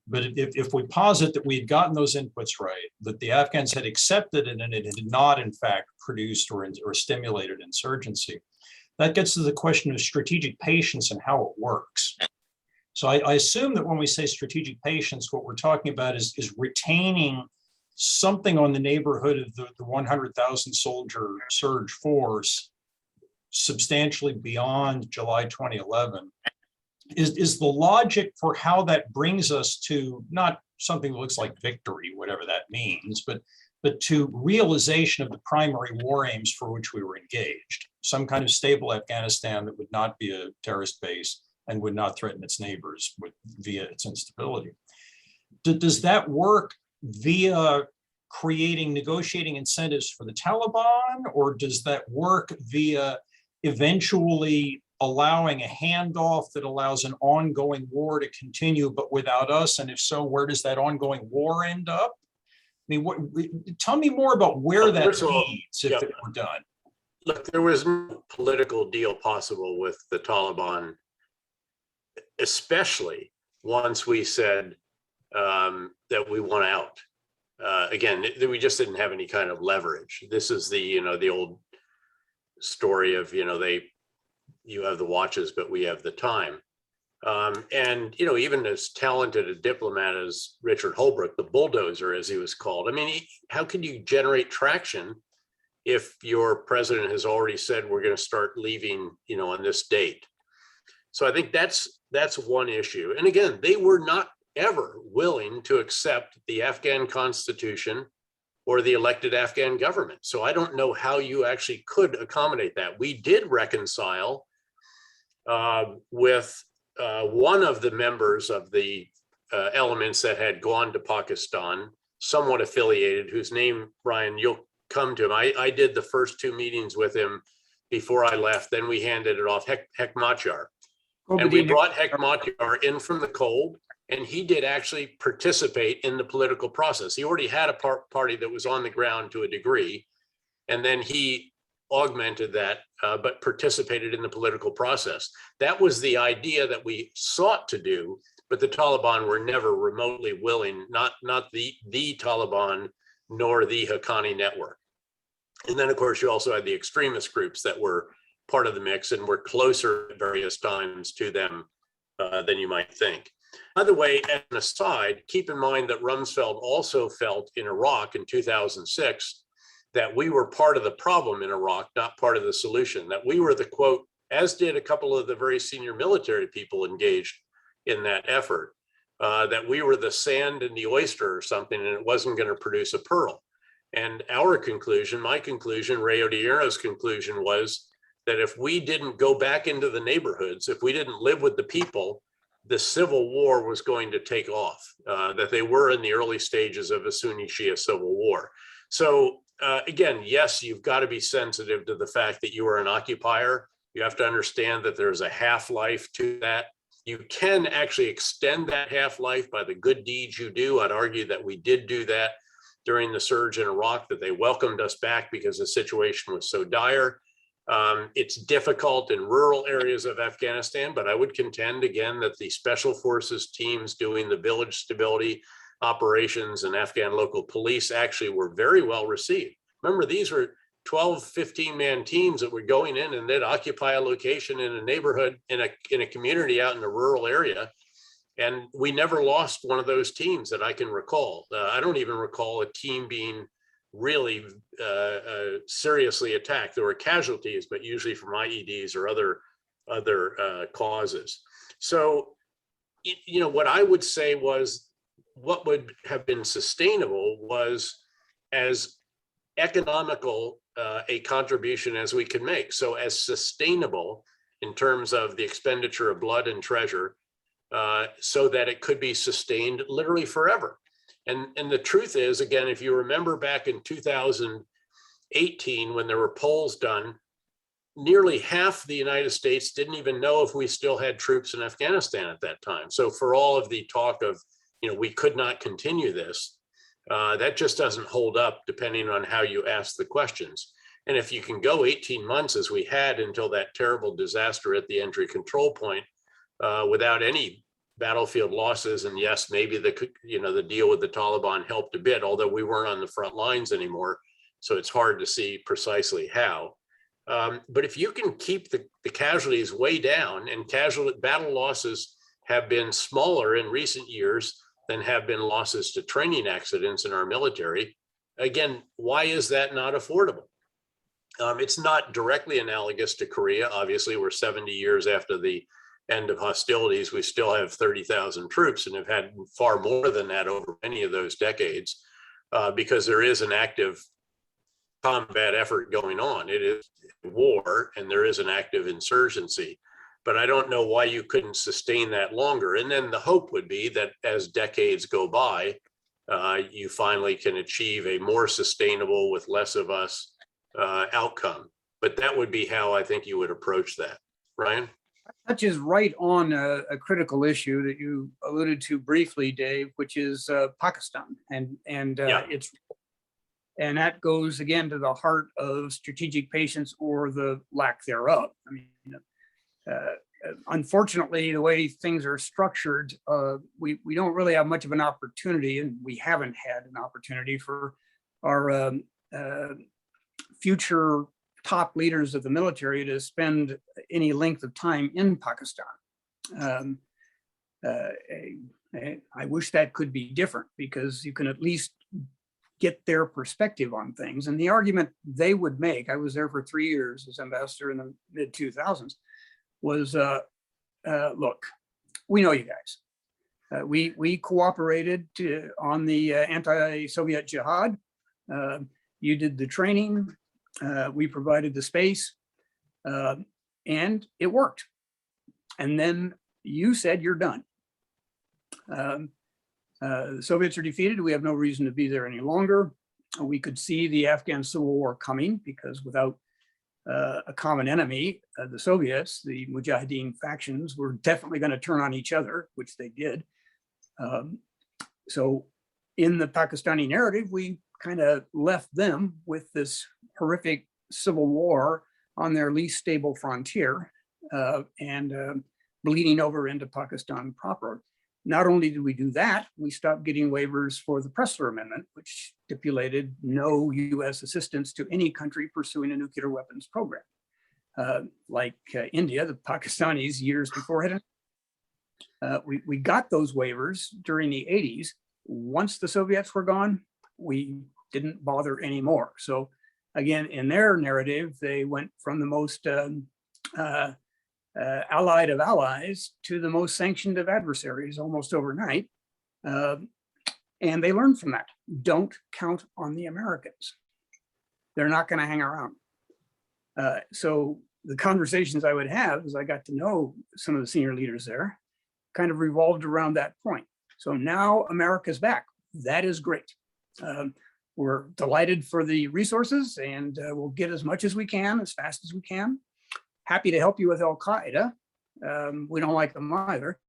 But if we posit that we had gotten those inputs right, that the Afghans had accepted it and it had not in fact produced or stimulated insurgency, that gets to the question of strategic patience and how it works. So I assume that when we say strategic patience, what we're talking about is retaining something on the neighborhood of the 100,000 soldier surge force substantially beyond July 2011. Is the logic for how that brings us to not something that looks like victory, whatever that means, but to realization of the primary war aims for which we were engaged, some kind of stable Afghanistan that would not be a terrorist base and would not threaten its neighbors via its instability. Does that work via creating negotiating incentives for the Taliban, or does that work via eventually allowing a handoff that allows an ongoing war to continue, but without us? And if so, where does that ongoing war end up? I mean, tell me more about where that leads if it were done. Look, there was no political deal possible with the Taliban, especially once we said that we want out. Again, we just didn't have any kind of leverage. This is the old story of, you have the watches, but we have the time. And, even as talented a diplomat as Richard Holbrooke, the bulldozer, as he was called, I mean, how can you generate traction if your president has already said we're going to start leaving, on this date? So I think that's one issue. And again, they were not ever willing to accept the Afghan constitution or the elected Afghan government. So I don't know how you actually could accommodate that. We did reconcile with one of the members of the elements that had gone to Pakistan, somewhat affiliated, whose name, Brian, you'll come to him. I did the first two meetings with him before I left. Then we handed it off, Hekmatyar. And we brought Hekmatyar in from the cold, and he did actually participate in the political process. He already had a party that was on the ground to a degree, and then he augmented that, but participated in the political process. That was the idea that we sought to do, but the Taliban were never remotely willing, not the Taliban, nor the Haqqani network. And then, of course, you also had the extremist groups that were part of the mix and were closer at various times to them than you might think. By the way, as an aside, keep in mind that Rumsfeld also felt in Iraq in 2006 that we were part of the problem in Iraq, not part of the solution, that we were the, quote, as did a couple of the very senior military people engaged in that effort, that we were the sand in the oyster or something, and it wasn't going to produce a pearl. And our conclusion, my conclusion, Ray Odierno's conclusion was that if we didn't go back into the neighborhoods, if we didn't live with the people, the civil war was going to take off, that they were in the early stages of a Sunni Shia civil war. So again, yes, you've got to be sensitive to the fact that you are an occupier. You have to understand that there's a half-life to that. You can actually extend that half-life by the good deeds you do. I'd argue that we did do that during the surge in Iraq, that they welcomed us back because the situation was so dire. It's difficult in rural areas of Afghanistan, but I would contend again that the special forces teams doing the village stability operations and Afghan local police actually were very well received. Remember, these were 12, 15-man teams that were going in and they'd occupy a location in a neighborhood, in a community out in a rural area. And we never lost one of those teams that I can recall. I don't even recall a team being really seriously attacked. There were casualties, but usually from IEDs or other causes. So, you know, what I would say was what would have been sustainable was as economical a contribution as we could make. So as sustainable in terms of the expenditure of blood and treasure, so that it could be sustained literally forever. And the truth is, again, if you remember back in 2018, when there were polls done, nearly half the United States didn't even know if we still had troops in Afghanistan at that time. So for all of the talk of, you know, we could not continue this, that just doesn't hold up depending on how you ask the questions. And if you can go 18 months as we had until that terrible disaster at the entry control point, without any battlefield losses, and yes, maybe the deal with the Taliban helped a bit, although we weren't on the front lines anymore, so it's hard to see precisely how. But if you can keep the casualties way down, and battle losses have been smaller in recent years than have been losses to training accidents in our military, again, why is that not affordable? It's not directly analogous to Korea. Obviously, we're 70 years after the end of hostilities. We still have 30,000 troops and have had far more than that over many of those decades, because there is an active combat effort going on. It is war and there is an active insurgency, but I don't know why you couldn't sustain that longer. And then the hope would be that as decades go by, you finally can achieve a more sustainable, with less of us, outcome. But that would be how I think you would approach that. Ryan? Touches right on a critical issue that you alluded to briefly, Dave, which is Pakistan, and that goes again to the heart of strategic patience, or the lack thereof. I mean, unfortunately, the way things are structured, we don't really have much of an opportunity, and we haven't had an opportunity for our future top leaders of the military to spend any length of time in Pakistan. I wish that could be different, because you can at least get their perspective on things. And the argument they would make, I was there for 3 years as ambassador in the mid 2000s, was, look, we know you guys. We cooperated on the anti-Soviet jihad. You did the training. We provided the space, and it worked. And then you said you're done. The Soviets are defeated. We have no reason to be there any longer. We could see the Afghan Civil War coming, because without a common enemy, the Soviets, the Mujahideen factions, were definitely going to turn on each other, which they did. So in the Pakistani narrative, we kind of left them with this horrific civil war on their least stable frontier, and bleeding over into Pakistan proper. Not only did we do that, we stopped getting waivers for the Pressler Amendment, which stipulated no US assistance to any country pursuing a nuclear weapons program. Like India, the Pakistanis years before had. We got those waivers during the 80s. Once the Soviets were gone, we didn't bother anymore. So again, in their narrative, they went from the most allied of allies to the most sanctioned of adversaries almost overnight. And they learned from that. Don't count on the Americans. They're not going to hang around. So the conversations I would have, as I got to know some of the senior leaders there, kind of revolved around that point. So now America's back. That is great. We're delighted for the resources, and we'll get as much as we can, as fast as we can. Happy to help you with Al-Qaeda. We don't like them either.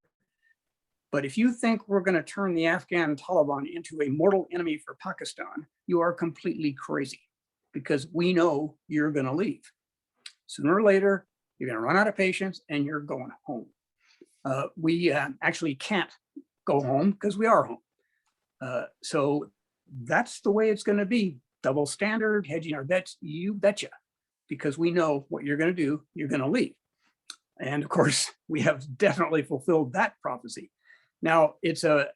But if you think we're going to turn the Afghan Taliban into a mortal enemy for Pakistan, you are completely crazy, because we know you're going to leave. Sooner or later, you're going to run out of patience and you're going home. We actually can't go home because we are home. So that's the way it's going to be. double standard, hedging our bets, you betcha, because we know what you're going to do, you're going to leave. And of course, we have definitely fulfilled that prophecy. Now, it's a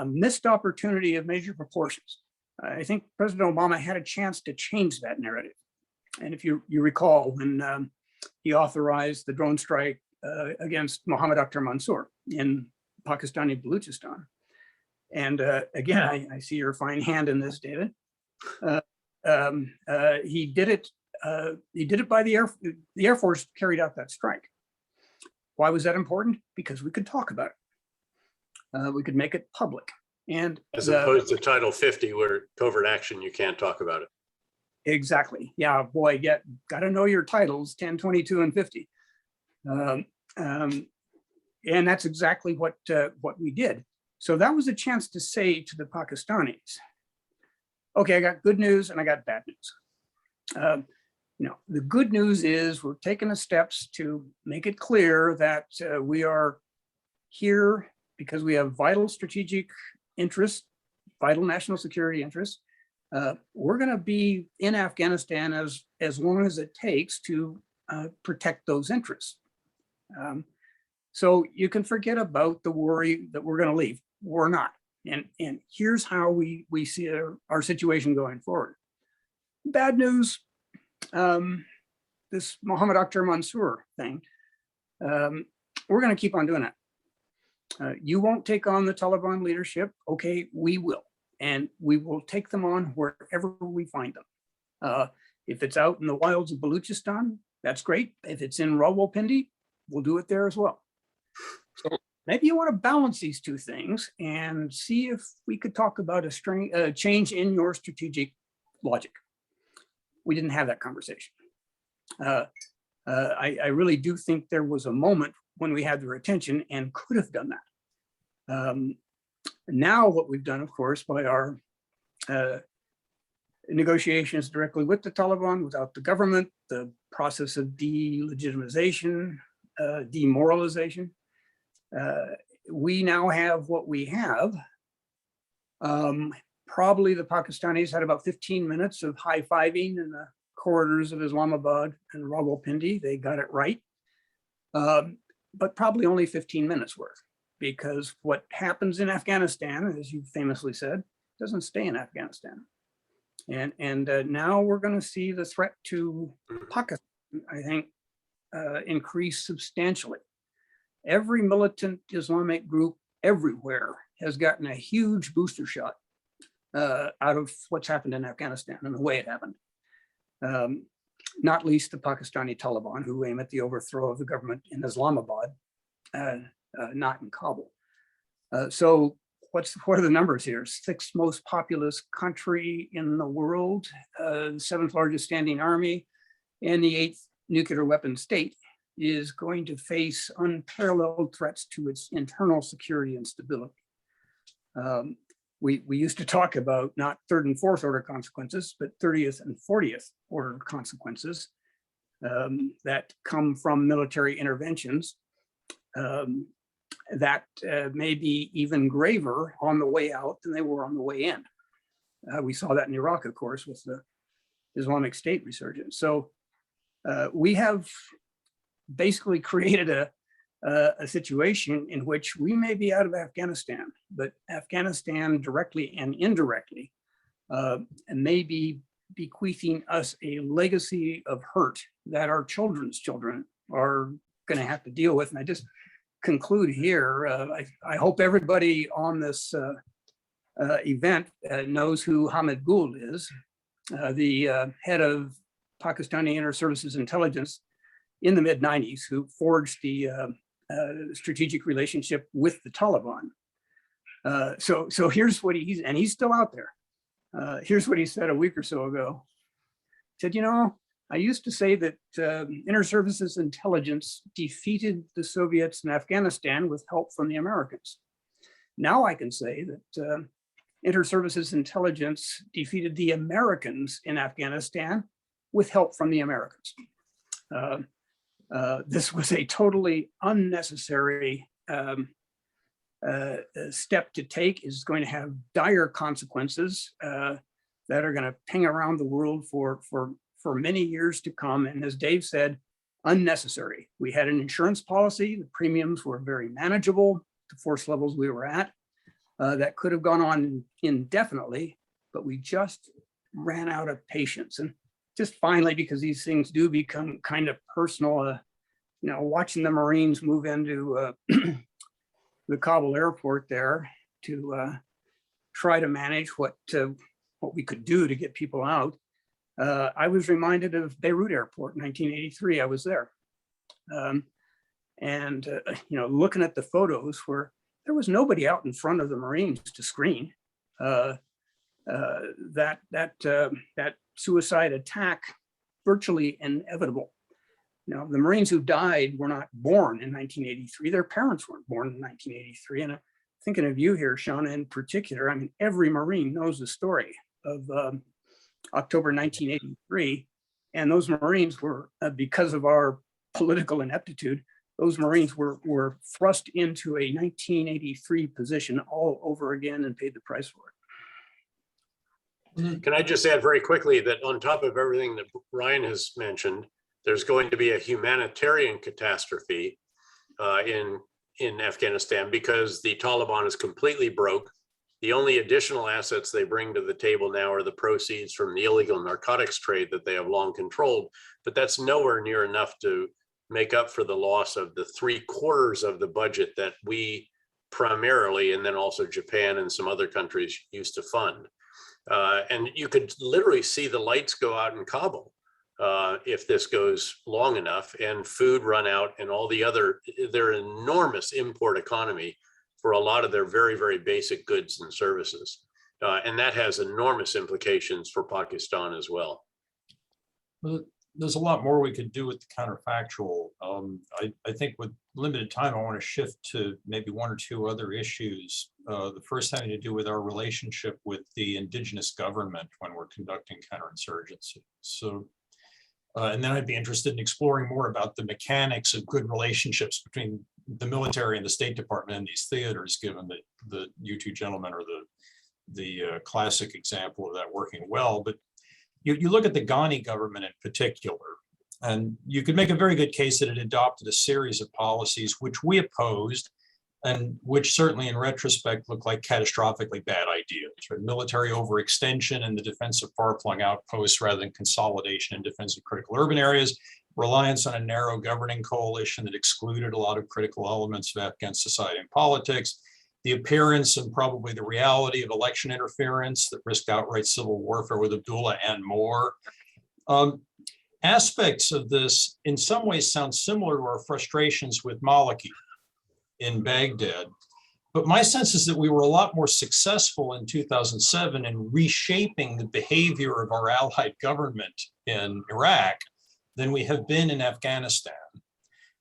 missed opportunity of major proportions. I think President Obama had a chance to change that narrative. And if you recall, when he authorized the drone strike against Mohammed Akhtar Mansour in Pakistani Baluchistan. And again, I see your fine hand in this, David. He did it by the Air Force carried out that strike. Why was that important? Because we could talk about it. We could make it public. And as opposed to Title 50, where covert action, you can't talk about it. Exactly. Yeah, boy, got to know your titles, 10, 22, and 50. And that's exactly what we did. So that was a chance to say to the Pakistanis, okay, I got good news and I got bad news. The good news is we're taking the steps to make it clear that we are here because we have vital strategic interests, vital national security interests. We're going to be in Afghanistan as long as it takes to protect those interests. So you can forget about the worry that we're going to leave. We're not. And here's how we see our situation going forward. Bad news, this Mohammed Akhtar Mansour thing, we're going to keep on doing that. You won't take on the Taliban leadership. Okay, we will. And we will take them on wherever we find them. If it's out in the wilds of Baluchistan, that's great. If it's in Rawalpindi, we'll do it there as well. So maybe you want to balance these two things and see if we could talk about a change in your strategic logic. We didn't have that conversation. I really do think there was a moment when we had their attention and could have done that. Now what we've done, of course, by our negotiations directly with the Taliban, without the government, the process of delegitimization, demoralization, we now have what we have. Probably the Pakistanis had about 15 minutes of high-fiving in the corridors of Islamabad and Rawalpindi. They got it right, but probably only 15 minutes worth, because what happens in Afghanistan, as you famously said, doesn't stay in Afghanistan. And now we're going to see the threat to Pakistan, I think, increase substantially. Every militant Islamic group everywhere has gotten a huge booster shot out of what's happened in Afghanistan and the way it happened. Not least the Pakistani Taliban, who aim at the overthrow of the government in Islamabad, not in Kabul. So what are the numbers here? Sixth most populous country in the world, seventh largest standing army, and the eighth nuclear weapon state is going to face unparalleled threats to its internal security and stability. We used to talk about not third and fourth order consequences, but 30th and 40th order consequences that come from military interventions that may be even graver on the way out than they were on the way in. We saw that in Iraq, of course, with the Islamic State resurgence. So we have basically created a situation in which we may be out of Afghanistan, but Afghanistan directly and indirectly may be bequeathing us a legacy of hurt that our children's children are going to have to deal with. And I just conclude here. I hope everybody on this event knows who Hamid Gul is, the head of Pakistani Inter-Services Intelligence in the mid-90s, who forged the strategic relationship with the Taliban. So here's what he's still out there. Here's what he said a week or so ago. He said, I used to say that inter-services intelligence defeated the Soviets in Afghanistan with help from the Americans. Now I can say that inter-services intelligence defeated the Americans in Afghanistan with help from the Americans. This was a totally unnecessary step to take. Is going to have dire consequences. that are going to ping around the world for many years to come. And as Dave said, unnecessary. We had an insurance policy. The premiums were very manageable, the force levels we were at. That could have gone on indefinitely, but we just ran out of patience. And just finally, because these things do become kind of personal, watching the Marines move into the Kabul airport there to try to manage what we could do to get people out. I was reminded of Beirut Airport in 1983. I was there. Looking at the photos where there was nobody out in front of the Marines to screen. That suicide attack virtually inevitable. The Marines who died were not born in 1983. Their parents weren't born in 1983. And I'm thinking of you here, Shauna, in particular. I mean, every Marine knows the story of October 1983. And those Marines were, because of our political ineptitude, those Marines were thrust into a 1983 position all over again and paid the price for it. Can I just add very quickly that on top of everything that Ryan has mentioned, there's going to be a humanitarian catastrophe in Afghanistan because the Taliban is completely broke. The only additional assets they bring to the table now are the proceeds from the illegal narcotics trade that they have long controlled, but that's nowhere near enough to make up for the loss of the 3/4 of the budget that we primarily, and then also Japan and some other countries, used to fund. And you could literally see the lights go out in Kabul if this goes long enough, and food run out, and all the other, their enormous import economy for a lot of their very, very basic goods and services. And that has enormous implications for Pakistan as well. There's a lot more we could do with the counterfactual. I think with limited time, I want to shift to maybe one or two other issues. The first having to do with our relationship with the indigenous government when we're conducting counterinsurgency. So, and then I'd be interested in exploring more about the mechanics of good relationships between the military and the State Department in these theaters, given that you two gentlemen are the classic example of that working well. But you look at the Ghani government in particular, and you could make a very good case that it adopted a series of policies which we opposed and which certainly in retrospect look like catastrophically bad ideas, right? Military overextension and the defense of far-flung outposts rather than consolidation in defense of critical urban areas, reliance on a narrow governing coalition that excluded a lot of critical elements of Afghan society and politics, the appearance and probably the reality of election interference that risked outright civil warfare with Abdullah and more. Aspects of this in some ways sound similar to our frustrations with Maliki in Baghdad. But my sense is that we were a lot more successful in 2007 in reshaping the behavior of our allied government in Iraq than we have been in Afghanistan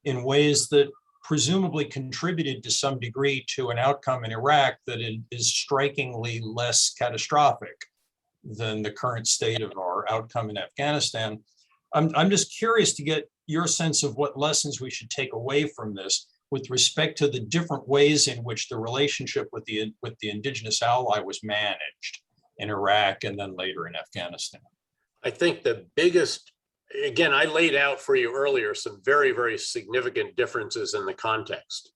in ways that presumably contributed to some degree to an outcome in Iraq that is strikingly less catastrophic than the current state of our outcome in Afghanistan. I'm just curious to get your sense of what lessons we should take away from this with respect to the different ways in which the relationship with the indigenous ally was managed in Iraq and then later in Afghanistan. I think the biggest, again, I laid out for you earlier some very, very significant differences in the context,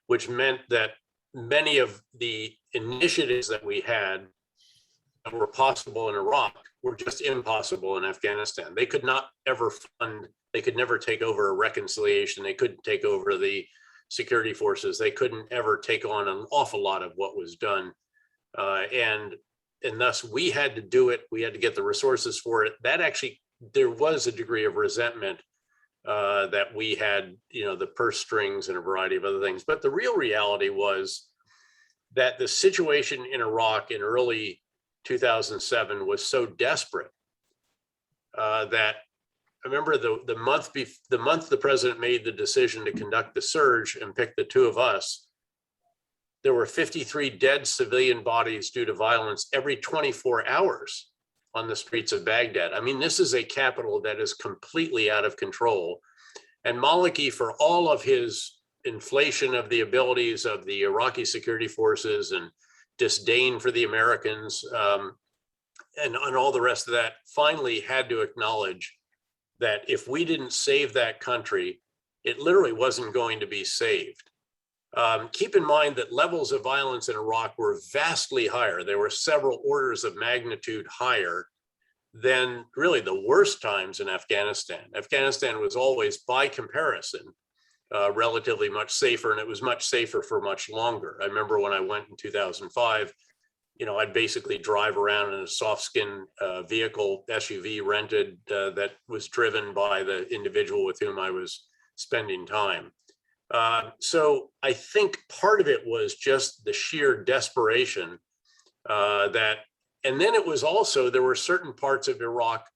which meant that many of the initiatives that we had that were possible in Iraq were just impossible in Afghanistan. They could not ever fund, they could never take over a reconciliation, they couldn't take over the security forces, they couldn't ever take on an awful lot of what was done. And thus we had to do it, we had to get the resources for it. That actually, there was a degree of resentment that we had, the purse strings and a variety of other things. But the real reality was that the situation in Iraq in early 2007 was so desperate that I remember the month the president made the decision to conduct the surge and pick the two of us, there were 53 dead civilian bodies due to violence every 24 hours on the streets of Baghdad. I mean, this is a capital that is completely out of control. And Maliki, for all of his inflation of the abilities of the Iraqi security forces and disdain for the Americans, and all the rest of that, finally had to acknowledge that if we didn't save that country, it literally wasn't going to be saved. Keep in mind that levels of violence in Iraq were vastly higher. They were several orders of magnitude higher than really the worst times in Afghanistan. Afghanistan was always, by comparison, relatively much safer, and it was much safer for much longer. I remember when I went in 2005, I'd basically drive around in a soft skin vehicle, SUV rented, that was driven by the individual with whom I was spending time. So I think part of it was just the sheer desperation and then it was also, there were certain parts of Iraq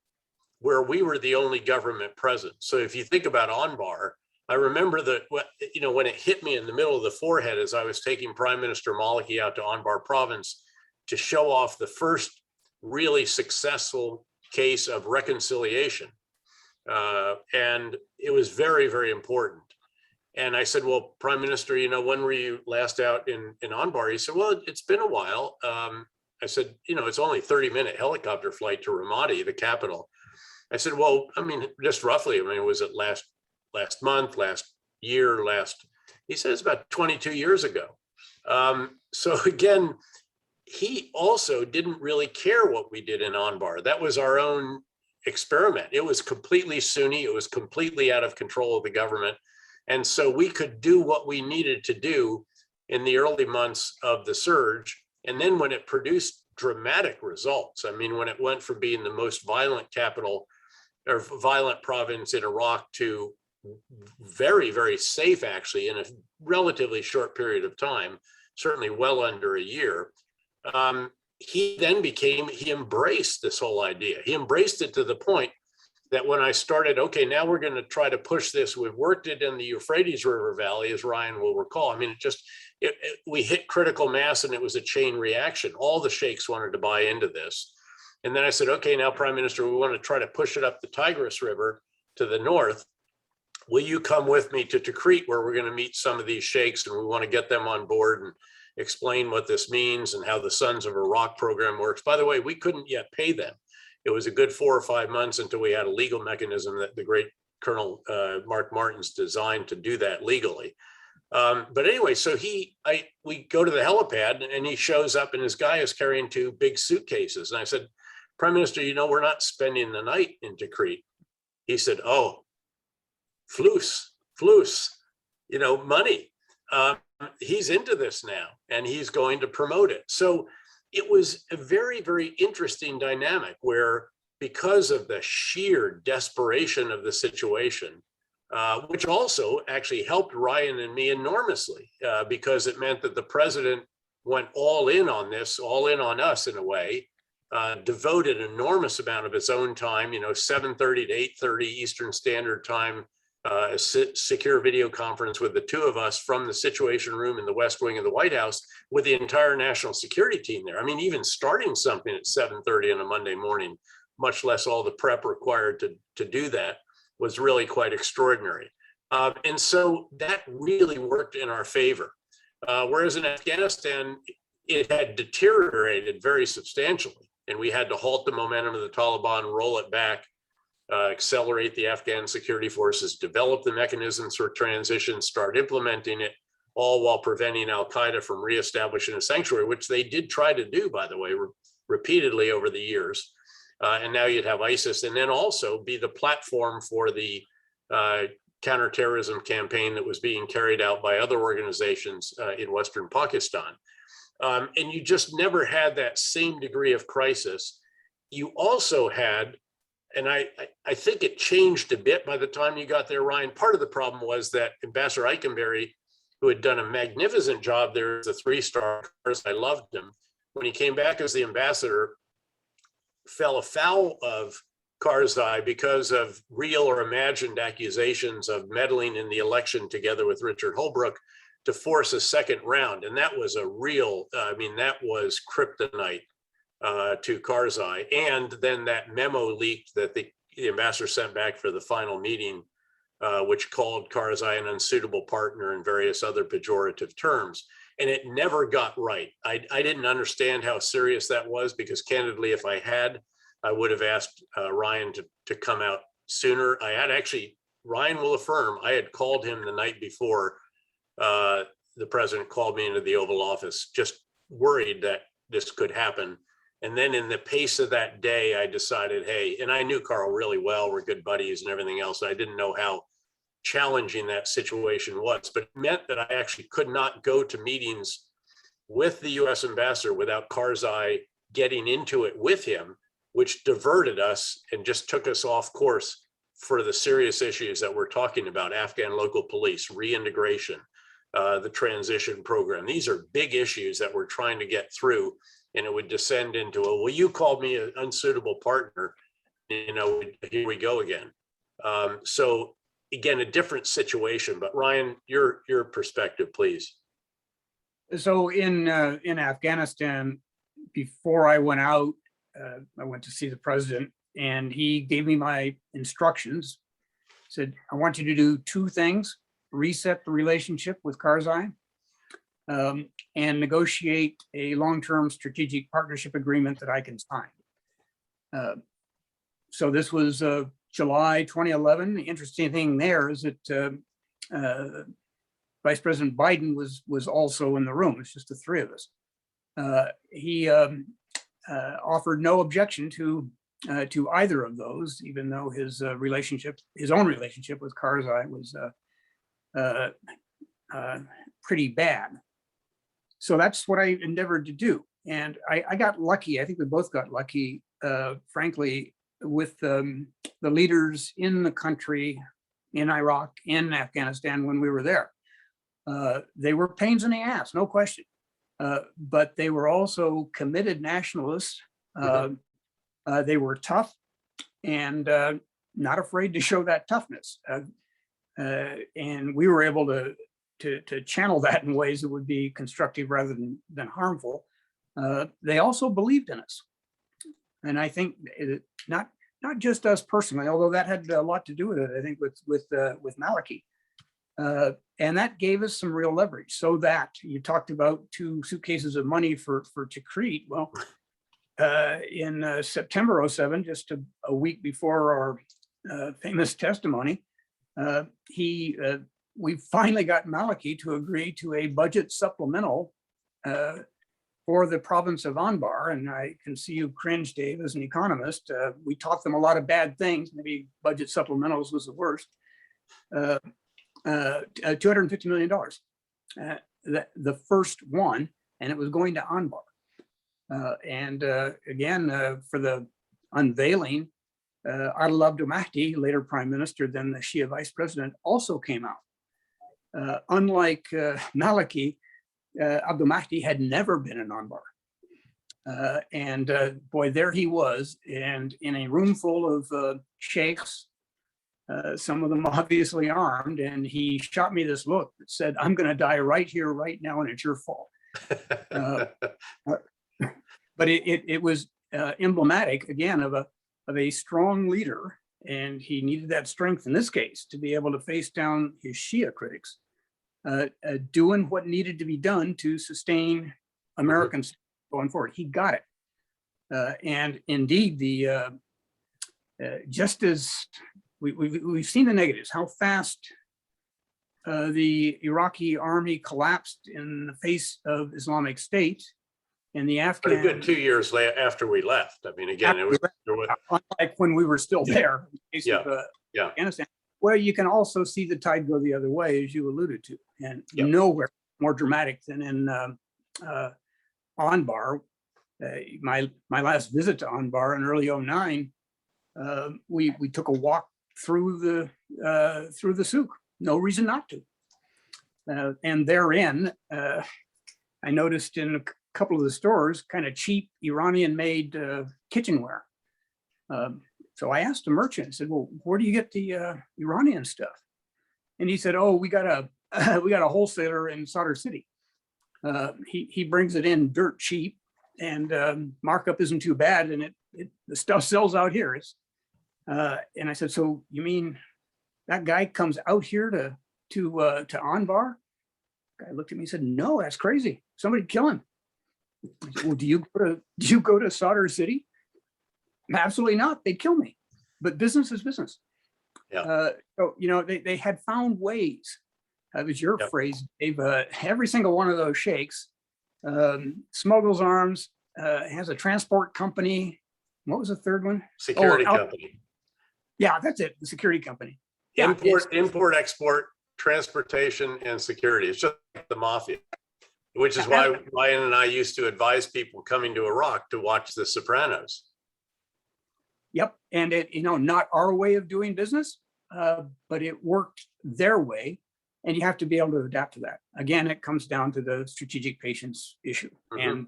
where we were the only government present. So if you think about Anbar, I remember that, when it hit me in the middle of the forehead as I was taking Prime Minister Maliki out to Anbar province to show off the first really successful case of reconciliation. And it was very, very important. And I said, well, Prime Minister, when were you last out in Anbar? He said, well, it's been a while. I said, it's only 30-minute helicopter flight to Ramadi, the capital. I said, well, just roughly, was it last month, last year, he said it's about 22 years ago. So again, he also didn't really care what we did in Anbar. That was our own experiment. It was completely Sunni. It was completely out of control of the government. And so we could do what we needed to do in the early months of the surge. And then when it produced dramatic results, when it went from being the most violent capital or violent province in Iraq to very, very safe, actually, in a relatively short period of time, certainly well under a year, he embraced this whole idea. He embraced it to the point that when I started, okay, now we're going to try to push this. We've worked it in the Euphrates River Valley, as Ryan will recall. We hit critical mass and it was a chain reaction. All the sheikhs wanted to buy into this. And then I said, okay, now Prime Minister, we want to try to push it up the Tigris River to the north. Will you come with me to Tikrit, where we're going to meet some of these sheikhs and we want to get them on board and explain what this means and how the Sons of Iraq program works. By the way, we couldn't yet pay them. It was a good 4 or 5 months until we had a legal mechanism that the great Colonel Mark Martins designed to do that legally. But anyway, so we go to the helipad and he shows up and his guy is carrying 2 big suitcases. And I said, Prime Minister, we're not spending the night in Tikrit. He said, oh, flus, money. He's into this now and he's going to promote it. So it was a very, very interesting dynamic where, because of the sheer desperation of the situation, which also actually helped Ryan and me enormously, because it meant that the president went all in on this, all in on us in a way, devoted an enormous amount of his own time, 7:30 to 8:30 Eastern Standard Time, a secure video conference with the 2 of us from the Situation Room in the West Wing of the White House with the entire national security team there. Even starting something at 7:30 on a Monday morning, much less all the prep required to do that, was really quite extraordinary. And so that really worked in our favor. Whereas in Afghanistan, it had deteriorated very substantially, and we had to halt the momentum of the Taliban, roll it back, accelerate the Afghan security forces, develop the mechanisms for transition, start implementing it, all while preventing al-Qaeda from reestablishing a sanctuary, which they did try to do, by the way, repeatedly over the years. And now you'd have ISIS, and then also be the platform for the counterterrorism campaign that was being carried out by other organizations in Western Pakistan. And you just never had that same degree of crisis. You also had, and I think it changed a bit by the time you got there, Ryan. Part of the problem was that Ambassador Eikenberry, who had done a magnificent job there as a 3-star, I loved him, when he came back as the ambassador, fell afoul of Karzai because of real or imagined accusations of meddling in the election together with Richard Holbrooke to force a second round. And that was a real, that was kryptonite to Karzai. And then that memo leaked that the ambassador sent back for the final meeting, which called Karzai an unsuitable partner and various other pejorative terms. and it never got right. I didn't understand how serious that was, because candidly, if I had, I would have asked Ryan to come out sooner. I had actually, Ryan will affirm, I had called him the night before the president called me into the Oval Office, just worried that this could happen. And then in the pace of that day, I decided, hey, and I knew Carl really well, we're good buddies and everything else. And I didn't know how challenging that situation was, but it meant that I actually could not go to meetings with the US ambassador without Karzai getting into it with him, which diverted us and just took us off course for the serious issues that we're talking about: Afghan local police, reintegration, the transition program. These are big issues that we're trying to get through, and it would descend into a, well, you called me an unsuitable partner, you know, here we go again. So again, a different situation, but Ryan, your perspective, please. So in Afghanistan, before I went out, I went to see the president, and he gave me my instructions. Said, I want you to do two things: reset the relationship with Karzai, and negotiate a long-term strategic partnership agreement that I can sign. So this was July 2011. The interesting thing there is that Vice President Biden was also in the room. It's just the three of us. He offered no objection to either of those, even though his own relationship with Karzai was pretty bad. So that's what I endeavored to do. And I got lucky. I think we both got lucky, frankly, with the leaders in the country, in Iraq, in Afghanistan when we were there. They were pains in the ass, no question. But they were also committed nationalists. They were tough and not afraid to show that toughness. And we were able to channel that in ways that would be constructive rather than harmful. They also believed in us. And I think not just us personally, although that had a lot to do with it, I think with Maliki. And that gave us some real leverage, so that you talked about 2 suitcases of money for Tikrit. Well, in September 2007, just a week before our famous testimony, we finally got Maliki to agree to a budget supplemental for the province of Anbar. And I can see you cringe, Dave, as an economist. We taught them a lot of bad things. Maybe budget supplementals was the worst. $250 million, the first one, and it was going to Anbar. And again, for the unveiling, Adil Abdul Mahdi, later prime minister, then the Shia vice president, also came out. Unlike Maliki, Abdul Mahdi had never been in Anbar. And boy, there he was, and in a room full of sheikhs, some of them obviously armed, and he shot me this look that said, I'm going to die right here, right now, and it's your fault. But it was emblematic, again, of a strong leader, and he needed that strength in this case to be able to face down his Shia critics, doing what needed to be done to sustain Americans going forward. He got it. And indeed, just as we've seen the negatives, how fast the Iraqi army collapsed in the face of Islamic State, and the Afghan. But a good 2 years after we left. I mean, again, it was unlike when we were still there. In the case of Afghanistan. Well, you can also see the tide go the other way, as you alluded to, and nowhere more dramatic than in Anbar. My last visit to Anbar in early '09, we took a walk through the souk. No reason not to. And therein, I noticed in a couple of the stores kind of cheap Iranian-made kitchenware. So I asked the merchant, I said, well, where do you get the Iranian stuff? And he said, oh, we got a wholesaler in Sadr City. He brings it in dirt cheap, and markup isn't too bad, and the stuff sells out here. And I said, so you mean that guy comes out here to Anbar? Guy looked at me and said, "No, that's crazy. Somebody kill him." I said, "Well, do you go to Solder City?" "Absolutely not. They'd kill me." But business is business. Yeah. So, they had found ways. That was your Yep. phrase, Dave. Every single one of those sheikhs smuggles arms, has a transport company. What was the third one? Security Oh, company. Yeah, that's it. The security company. Yeah, Import, export, transportation, and security. It's just like the mafia, which is why Ryan and I used to advise people coming to Iraq to watch The Sopranos. Yep. And it, not our way of doing business, but it worked their way. And you have to be able to adapt to that. Again, it comes down to the strategic patience issue and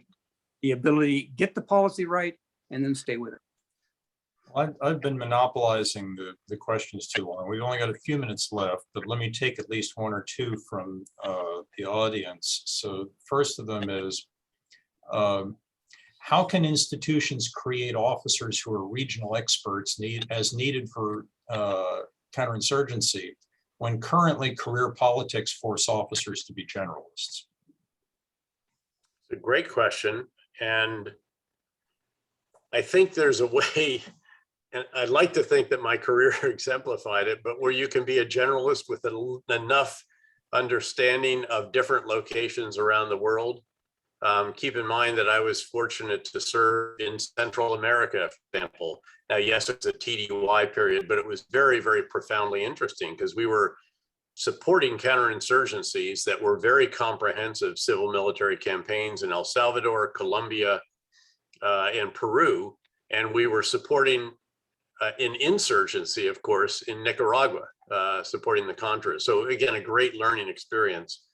the ability to get the policy right and then stay with it. I've been monopolizing the questions too long. We've only got a few minutes left, but let me take at least one or two from the audience. So first of them is, how can institutions create officers who are regional experts as needed for counterinsurgency when currently career politics force officers to be generalists? It's a great question. And I think there's a way, and I'd like to think that my career exemplified it, but where you can be a generalist with enough understanding of different locations around the world. Keep in mind that I was fortunate to serve in Central America, for example. Now, yes, it's a TDY period, but it was very, very profoundly interesting because we were supporting counterinsurgencies that were very comprehensive civil military campaigns in El Salvador, Colombia, and Peru. And we were supporting in insurgency, of course, in Nicaragua, supporting the Contras. So again, a great learning experience.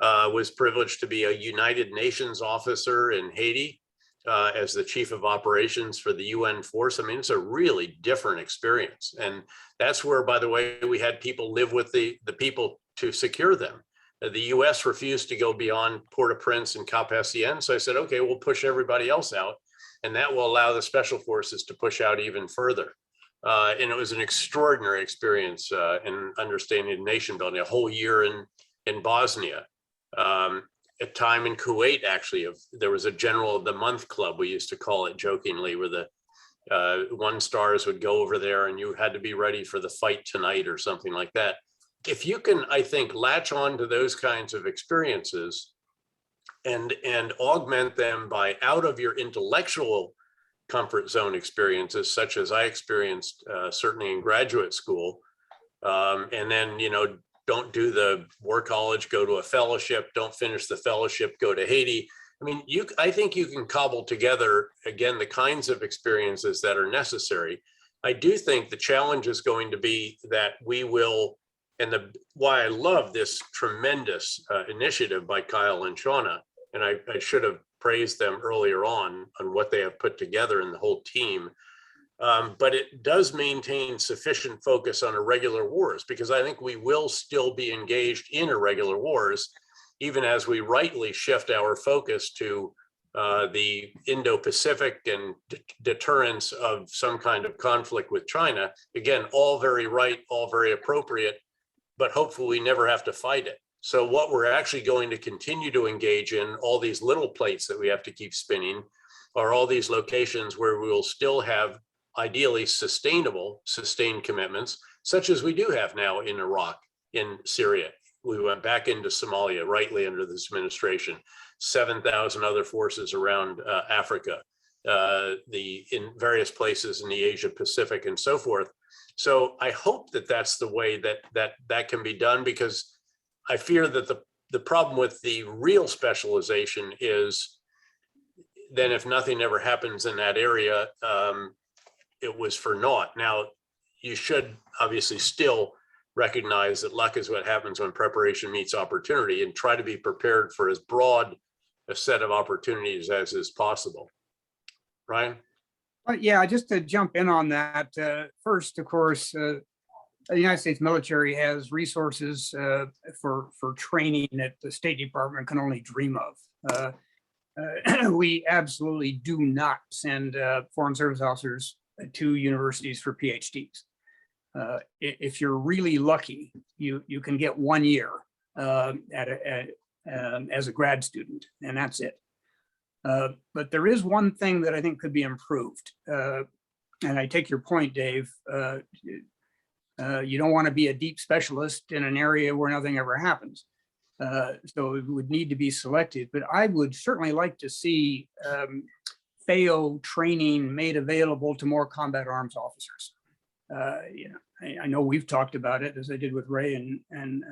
Was privileged to be a United Nations officer in Haiti as the chief of operations for the UN force. I mean, it's a really different experience. And that's where, by the way, we had people live with the people to secure them. The US refused to go beyond Port-au-Prince and Cap Haitien. So I said, okay, we'll push everybody else out. And that will allow the special forces to push out even further. And it was an extraordinary experience in understanding nation building, a whole year in Bosnia. A time in Kuwait, actually, there was a General of the Month club, we used to call it jokingly, where the 1 stars would go over there and you had to be ready for the fight tonight or something like that. If you can, I think, latch on to those kinds of experiences and augment them by out of your intellectual comfort zone experiences, such as I experienced certainly in graduate school, and then, don't do the war college, go to a fellowship, don't finish the fellowship, go to Haiti. I mean, I think you can cobble together, again, the kinds of experiences that are necessary. I do think the challenge is going to be that we will, and why I love this tremendous initiative by Kyle and Shauna, and I should have praised them earlier on what they have put together and the whole team. But it does maintain sufficient focus on irregular wars, because I think we will still be engaged in irregular wars, even as we rightly shift our focus to the Indo-Pacific and deterrence of some kind of conflict with China. Again, all very right, all very appropriate, but hopefully we never have to fight it. So what we're actually going to continue to engage in, all these little plates that we have to keep spinning, are all these locations where we will still have ideally sustained commitments, such as we do have now in Iraq, in Syria. We went back into Somalia, rightly under this administration, 7,000 other forces around Africa, in various places in the Asia Pacific and so forth. So I hope that that's the way that can be done, because I fear that the problem with the real specialization is then if nothing ever happens in that area, it was for naught. Now, you should obviously still recognize that luck is what happens when preparation meets opportunity, and try to be prepared for as broad a set of opportunities as is possible. Ryan? Yeah, just to jump in on that, first, of course, the United States military has resources for training that the State Department can only dream of. We absolutely do not send foreign service officers to universities for PhDs. If you're really lucky, you can get 1 year at as a grad student, and that's it. But there is one thing that I think could be improved. And I take your point, Dave. You don't want to be a deep specialist in an area where nothing ever happens. So it would need to be selected, but I would certainly like to see FAO training made available to more combat arms officers. I know we've talked about it, as I did with Ray and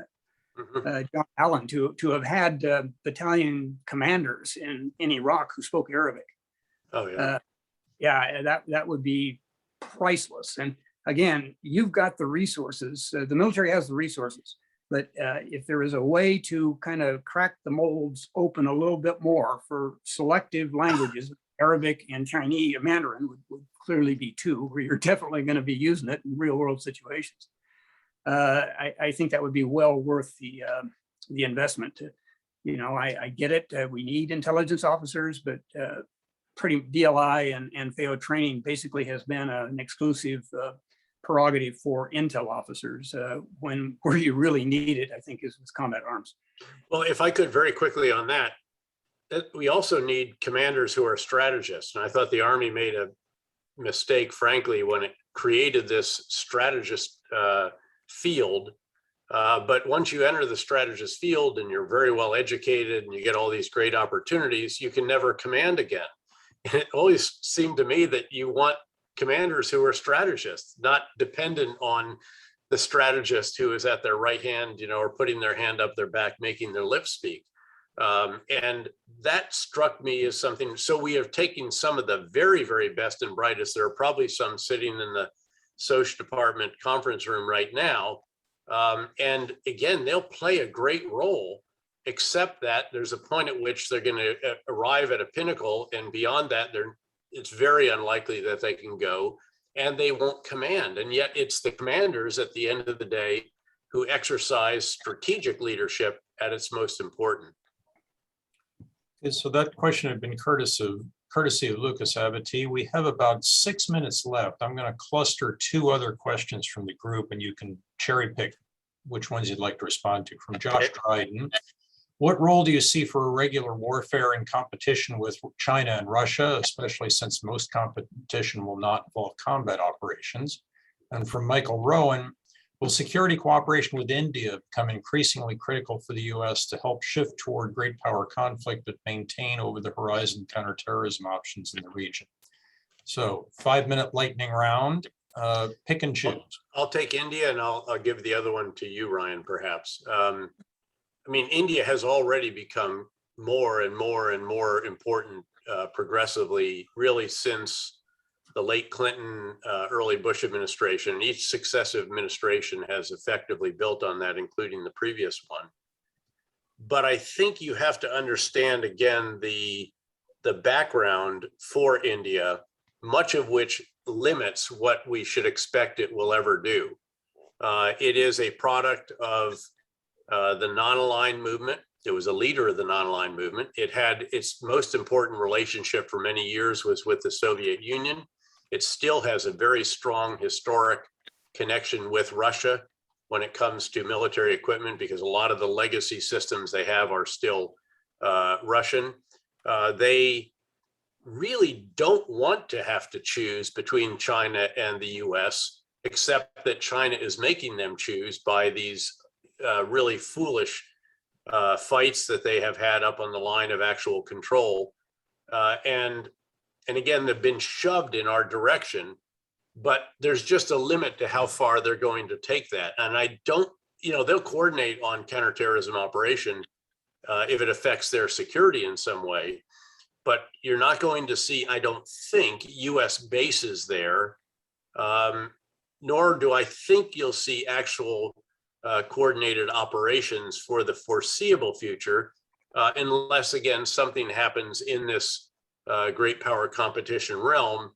John Allen, to have had battalion commanders in Iraq who spoke Arabic. Oh, yeah. That would be priceless. And again, you've got the resources. The military has the resources, but if there is a way to kind of crack the molds open a little bit more for selective languages, Arabic and Chinese, Mandarin would clearly be two, where you're definitely going to be using it in real world situations. I think that would be well worth the investment. I get it. We need intelligence officers, but pretty DLI and FAO training basically has been an exclusive prerogative for intel officers. Where you really need it, I think, is with combat arms. Well, if I could very quickly on that, we also need commanders who are strategists. And I thought the Army made a mistake, frankly, when it created this strategist field. But once you enter the strategist field and you're very well educated and you get all these great opportunities, you can never command again. And it always seemed to me that you want commanders who are strategists, not dependent on the strategist who is at their right hand, or putting their hand up their back, making their lips speak. And that struck me as something. So we have taken some of the very, very best and brightest. There are probably some sitting in the social department conference room right now. And again, they'll play a great role, except that there's a point at which they're going to arrive at a pinnacle. And beyond that, it's very unlikely that they can go, and they won't command. And yet it's the commanders at the end of the day who exercise strategic leadership at its most important. Okay, so that question had been courtesy of Lucas Abati. We have about 6 minutes left. I'm going to cluster two other questions from the group, and you can cherry pick which ones you'd like to respond to. From Josh Dryden, what role do you see for irregular warfare in competition with China and Russia, especially since most competition will not involve combat operations? And from Michael Rowan, will security cooperation with India become increasingly critical for the U.S. to help shift toward great power conflict but maintain over the horizon counterterrorism options in the region? So 5-minute lightning round, pick and choose. I'll take India, and I'll give the other one to you, Ryan, perhaps. India has already become more and more and more important progressively, really since the late Clinton, early Bush administration. And each successive administration has effectively built on that, including the previous one. But I think you have to understand, again, the background for India, much of which limits what we should expect it will ever do. It is a product of the non-aligned movement. It was a leader of the non-aligned movement. It had its most important relationship for many years was with the Soviet Union. It still has a very strong historic connection with Russia when it comes to military equipment, because a lot of the legacy systems they have are still Russian. They really don't want to have to choose between China and the US, except that China is making them choose by these really foolish fights that they have had up on the line of actual control. And again, they've been shoved in our direction, but there's just a limit to how far they're going to take that. And I don't, they'll coordinate on counterterrorism operation if it affects their security in some way, but you're not going to see, I don't think, US bases there, nor do I think you'll see actual coordinated operations for the foreseeable future, unless, again, something happens in this great power competition realm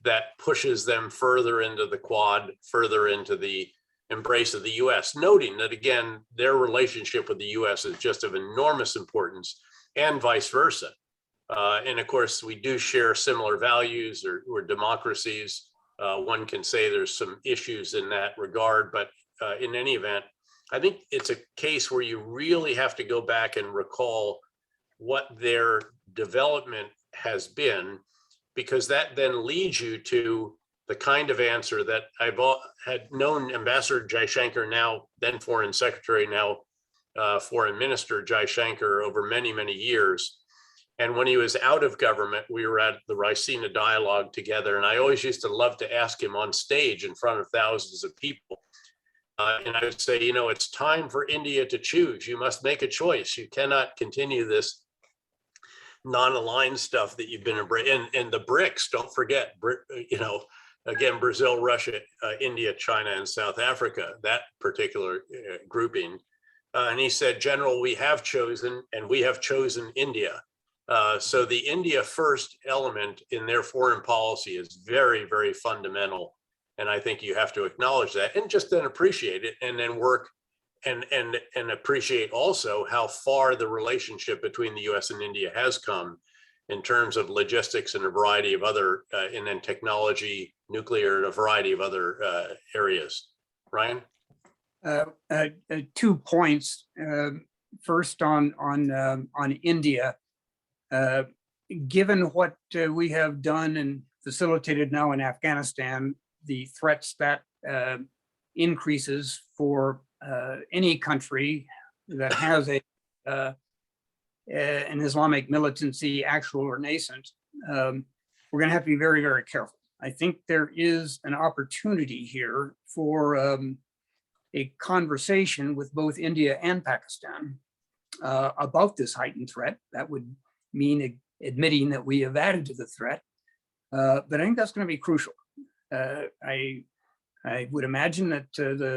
that pushes them further into the Quad, further into the embrace of the US, noting that, again, their relationship with the US is just of enormous importance, and vice versa. And of course, we do share similar values, or we're democracies. One can say there's some issues in that regard, but in any event, I think it's a case where you really have to go back and recall what their development has been, because that then leads you to the kind of answer that had known Ambassador Jaishankar, now then Foreign Secretary, now Foreign Minister Jaishankar, over many, many years. And when he was out of government, we were at the Raisina Dialogue together. And I always used to love to ask him on stage in front of thousands of people. And I would say, you know, it's time for India to choose. You must make a choice. You cannot continue this non-aligned stuff that you've been embracing. And the BRICS, don't forget, you know, again, Brazil, Russia, India, China, and South Africa, that particular grouping. And he said, General, we have chosen, and we have chosen India. So the India first element in their foreign policy is very, very fundamental. And I think you have to acknowledge that and just then appreciate it, and then work and appreciate also how far the relationship between the US and India has come in terms of logistics and a variety of other, and then technology, nuclear, and a variety of other areas. Ryan? 2 points. First on India. Given what we have done and facilitated now in Afghanistan, the threats that increases for any country that has an Islamic militancy, actual or nascent, we're going to have to be very, very careful. I think there is an opportunity here for a conversation with both India and Pakistan about this heightened threat. That would mean admitting that we have added to the threat, but I think that's going to be crucial. I would imagine that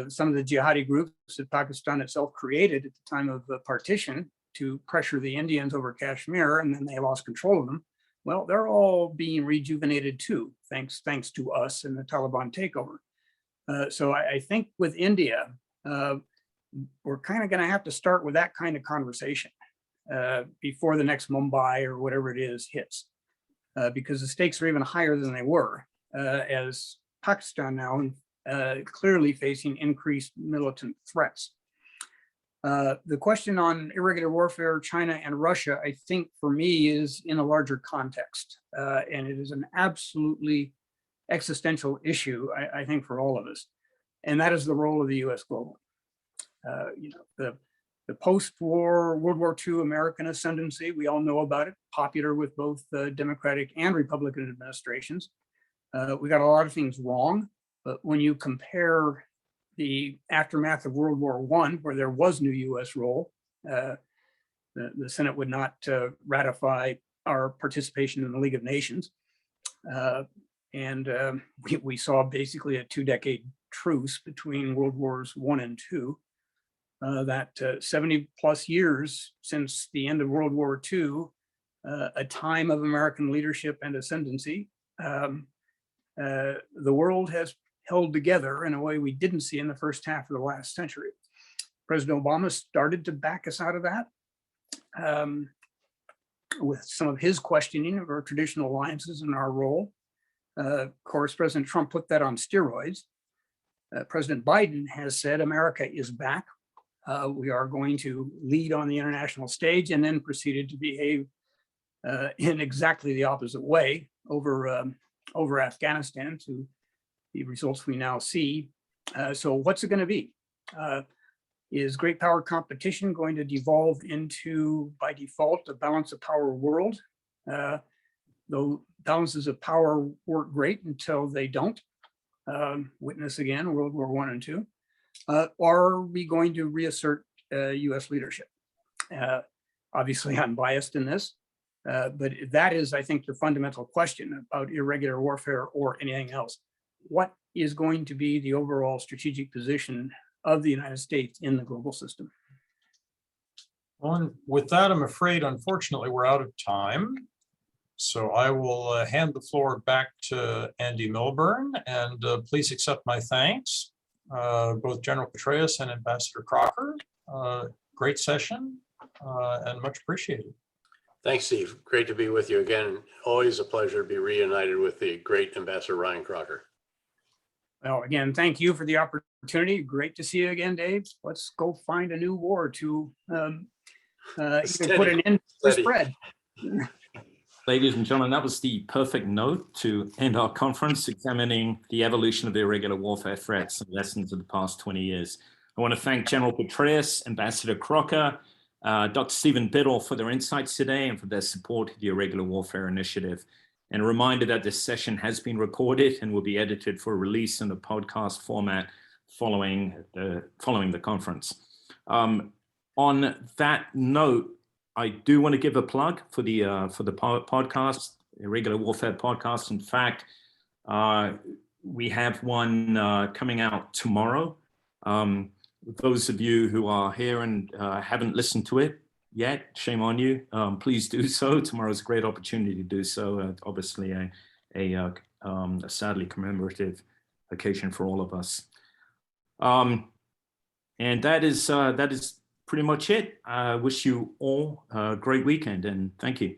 some of the jihadi groups that Pakistan itself created at the time of the partition to pressure the Indians over Kashmir, and then they lost control of them. Well, they're all being rejuvenated too, thanks to us and the Taliban takeover. So I think with India, we're kind of going to have to start with that kind of conversation before the next Mumbai or whatever it is hits, because the stakes are even higher than they were, as Pakistan now clearly facing increased militant threats. The question on irregular warfare, China and Russia, I think for me is in a larger context, and it is an absolutely existential issue, I think, for all of us, and that is the role of the U.S. globally. You know, the post-war World War II American ascendancy, we all know about it, popular with both Democratic and Republican administrations. We got a lot of things wrong, but when you compare the aftermath of World War I, where there was no U.S. role, the Senate would not ratify our participation in the League of Nations. And we saw basically a 2-decade truce between World Wars I and II. That 70 plus years since the end of World War II, a time of American leadership and ascendancy, the world has held together in a way we didn't see in the first half of the last century. President Obama started to back us out of that with some of his questioning of our traditional alliances and our role. Of course, President Trump put that on steroids. President Biden has said America is back. We are going to lead on the international stage, and then proceeded to behave in exactly the opposite way over Afghanistan to the results we now see. So what's it going to be? Is great power competition going to devolve into, by default, a balance of power world? Though balances of power work great until they don't. Witness again, World War I and II. Are we going to reassert US leadership? Obviously, I'm biased in this, but that is, I think, the fundamental question about irregular warfare or anything else. What is going to be the overall strategic position of the United States in the global system? Well, and with that, I'm afraid, unfortunately, we're out of time. So I will hand the floor back to Andy Milburn, and please accept my thanks, both General Petraeus and Ambassador Crocker. Great session and much appreciated. Thanks, Steve. Great to be with you again. Always a pleasure to be reunited with the great Ambassador Ryan Crocker. Well, again, thank you for the opportunity. Great to see you again, Dave. Let's go find a new war to either put an end to the Steady. spread. Ladies and gentlemen, that was the perfect note to end our conference examining the evolution of the irregular warfare threats and lessons of the past 20 years. I want to thank General Petraeus, Ambassador Crocker, Dr. Stephen Biddle for their insights today and for their support of the Irregular Warfare Initiative. And a reminder that this session has been recorded and will be edited for release in the podcast format following the conference. On that note, I do want to give a plug for the podcast, Irregular Warfare podcast. In fact, we have one coming out tomorrow. Those of you who are here and haven't listened to it yet, shame on you. Please do so. Tomorrow's a great opportunity to do so. Obviously, a sadly commemorative occasion for all of us. And that is pretty much it. I wish you all a great weekend and thank you.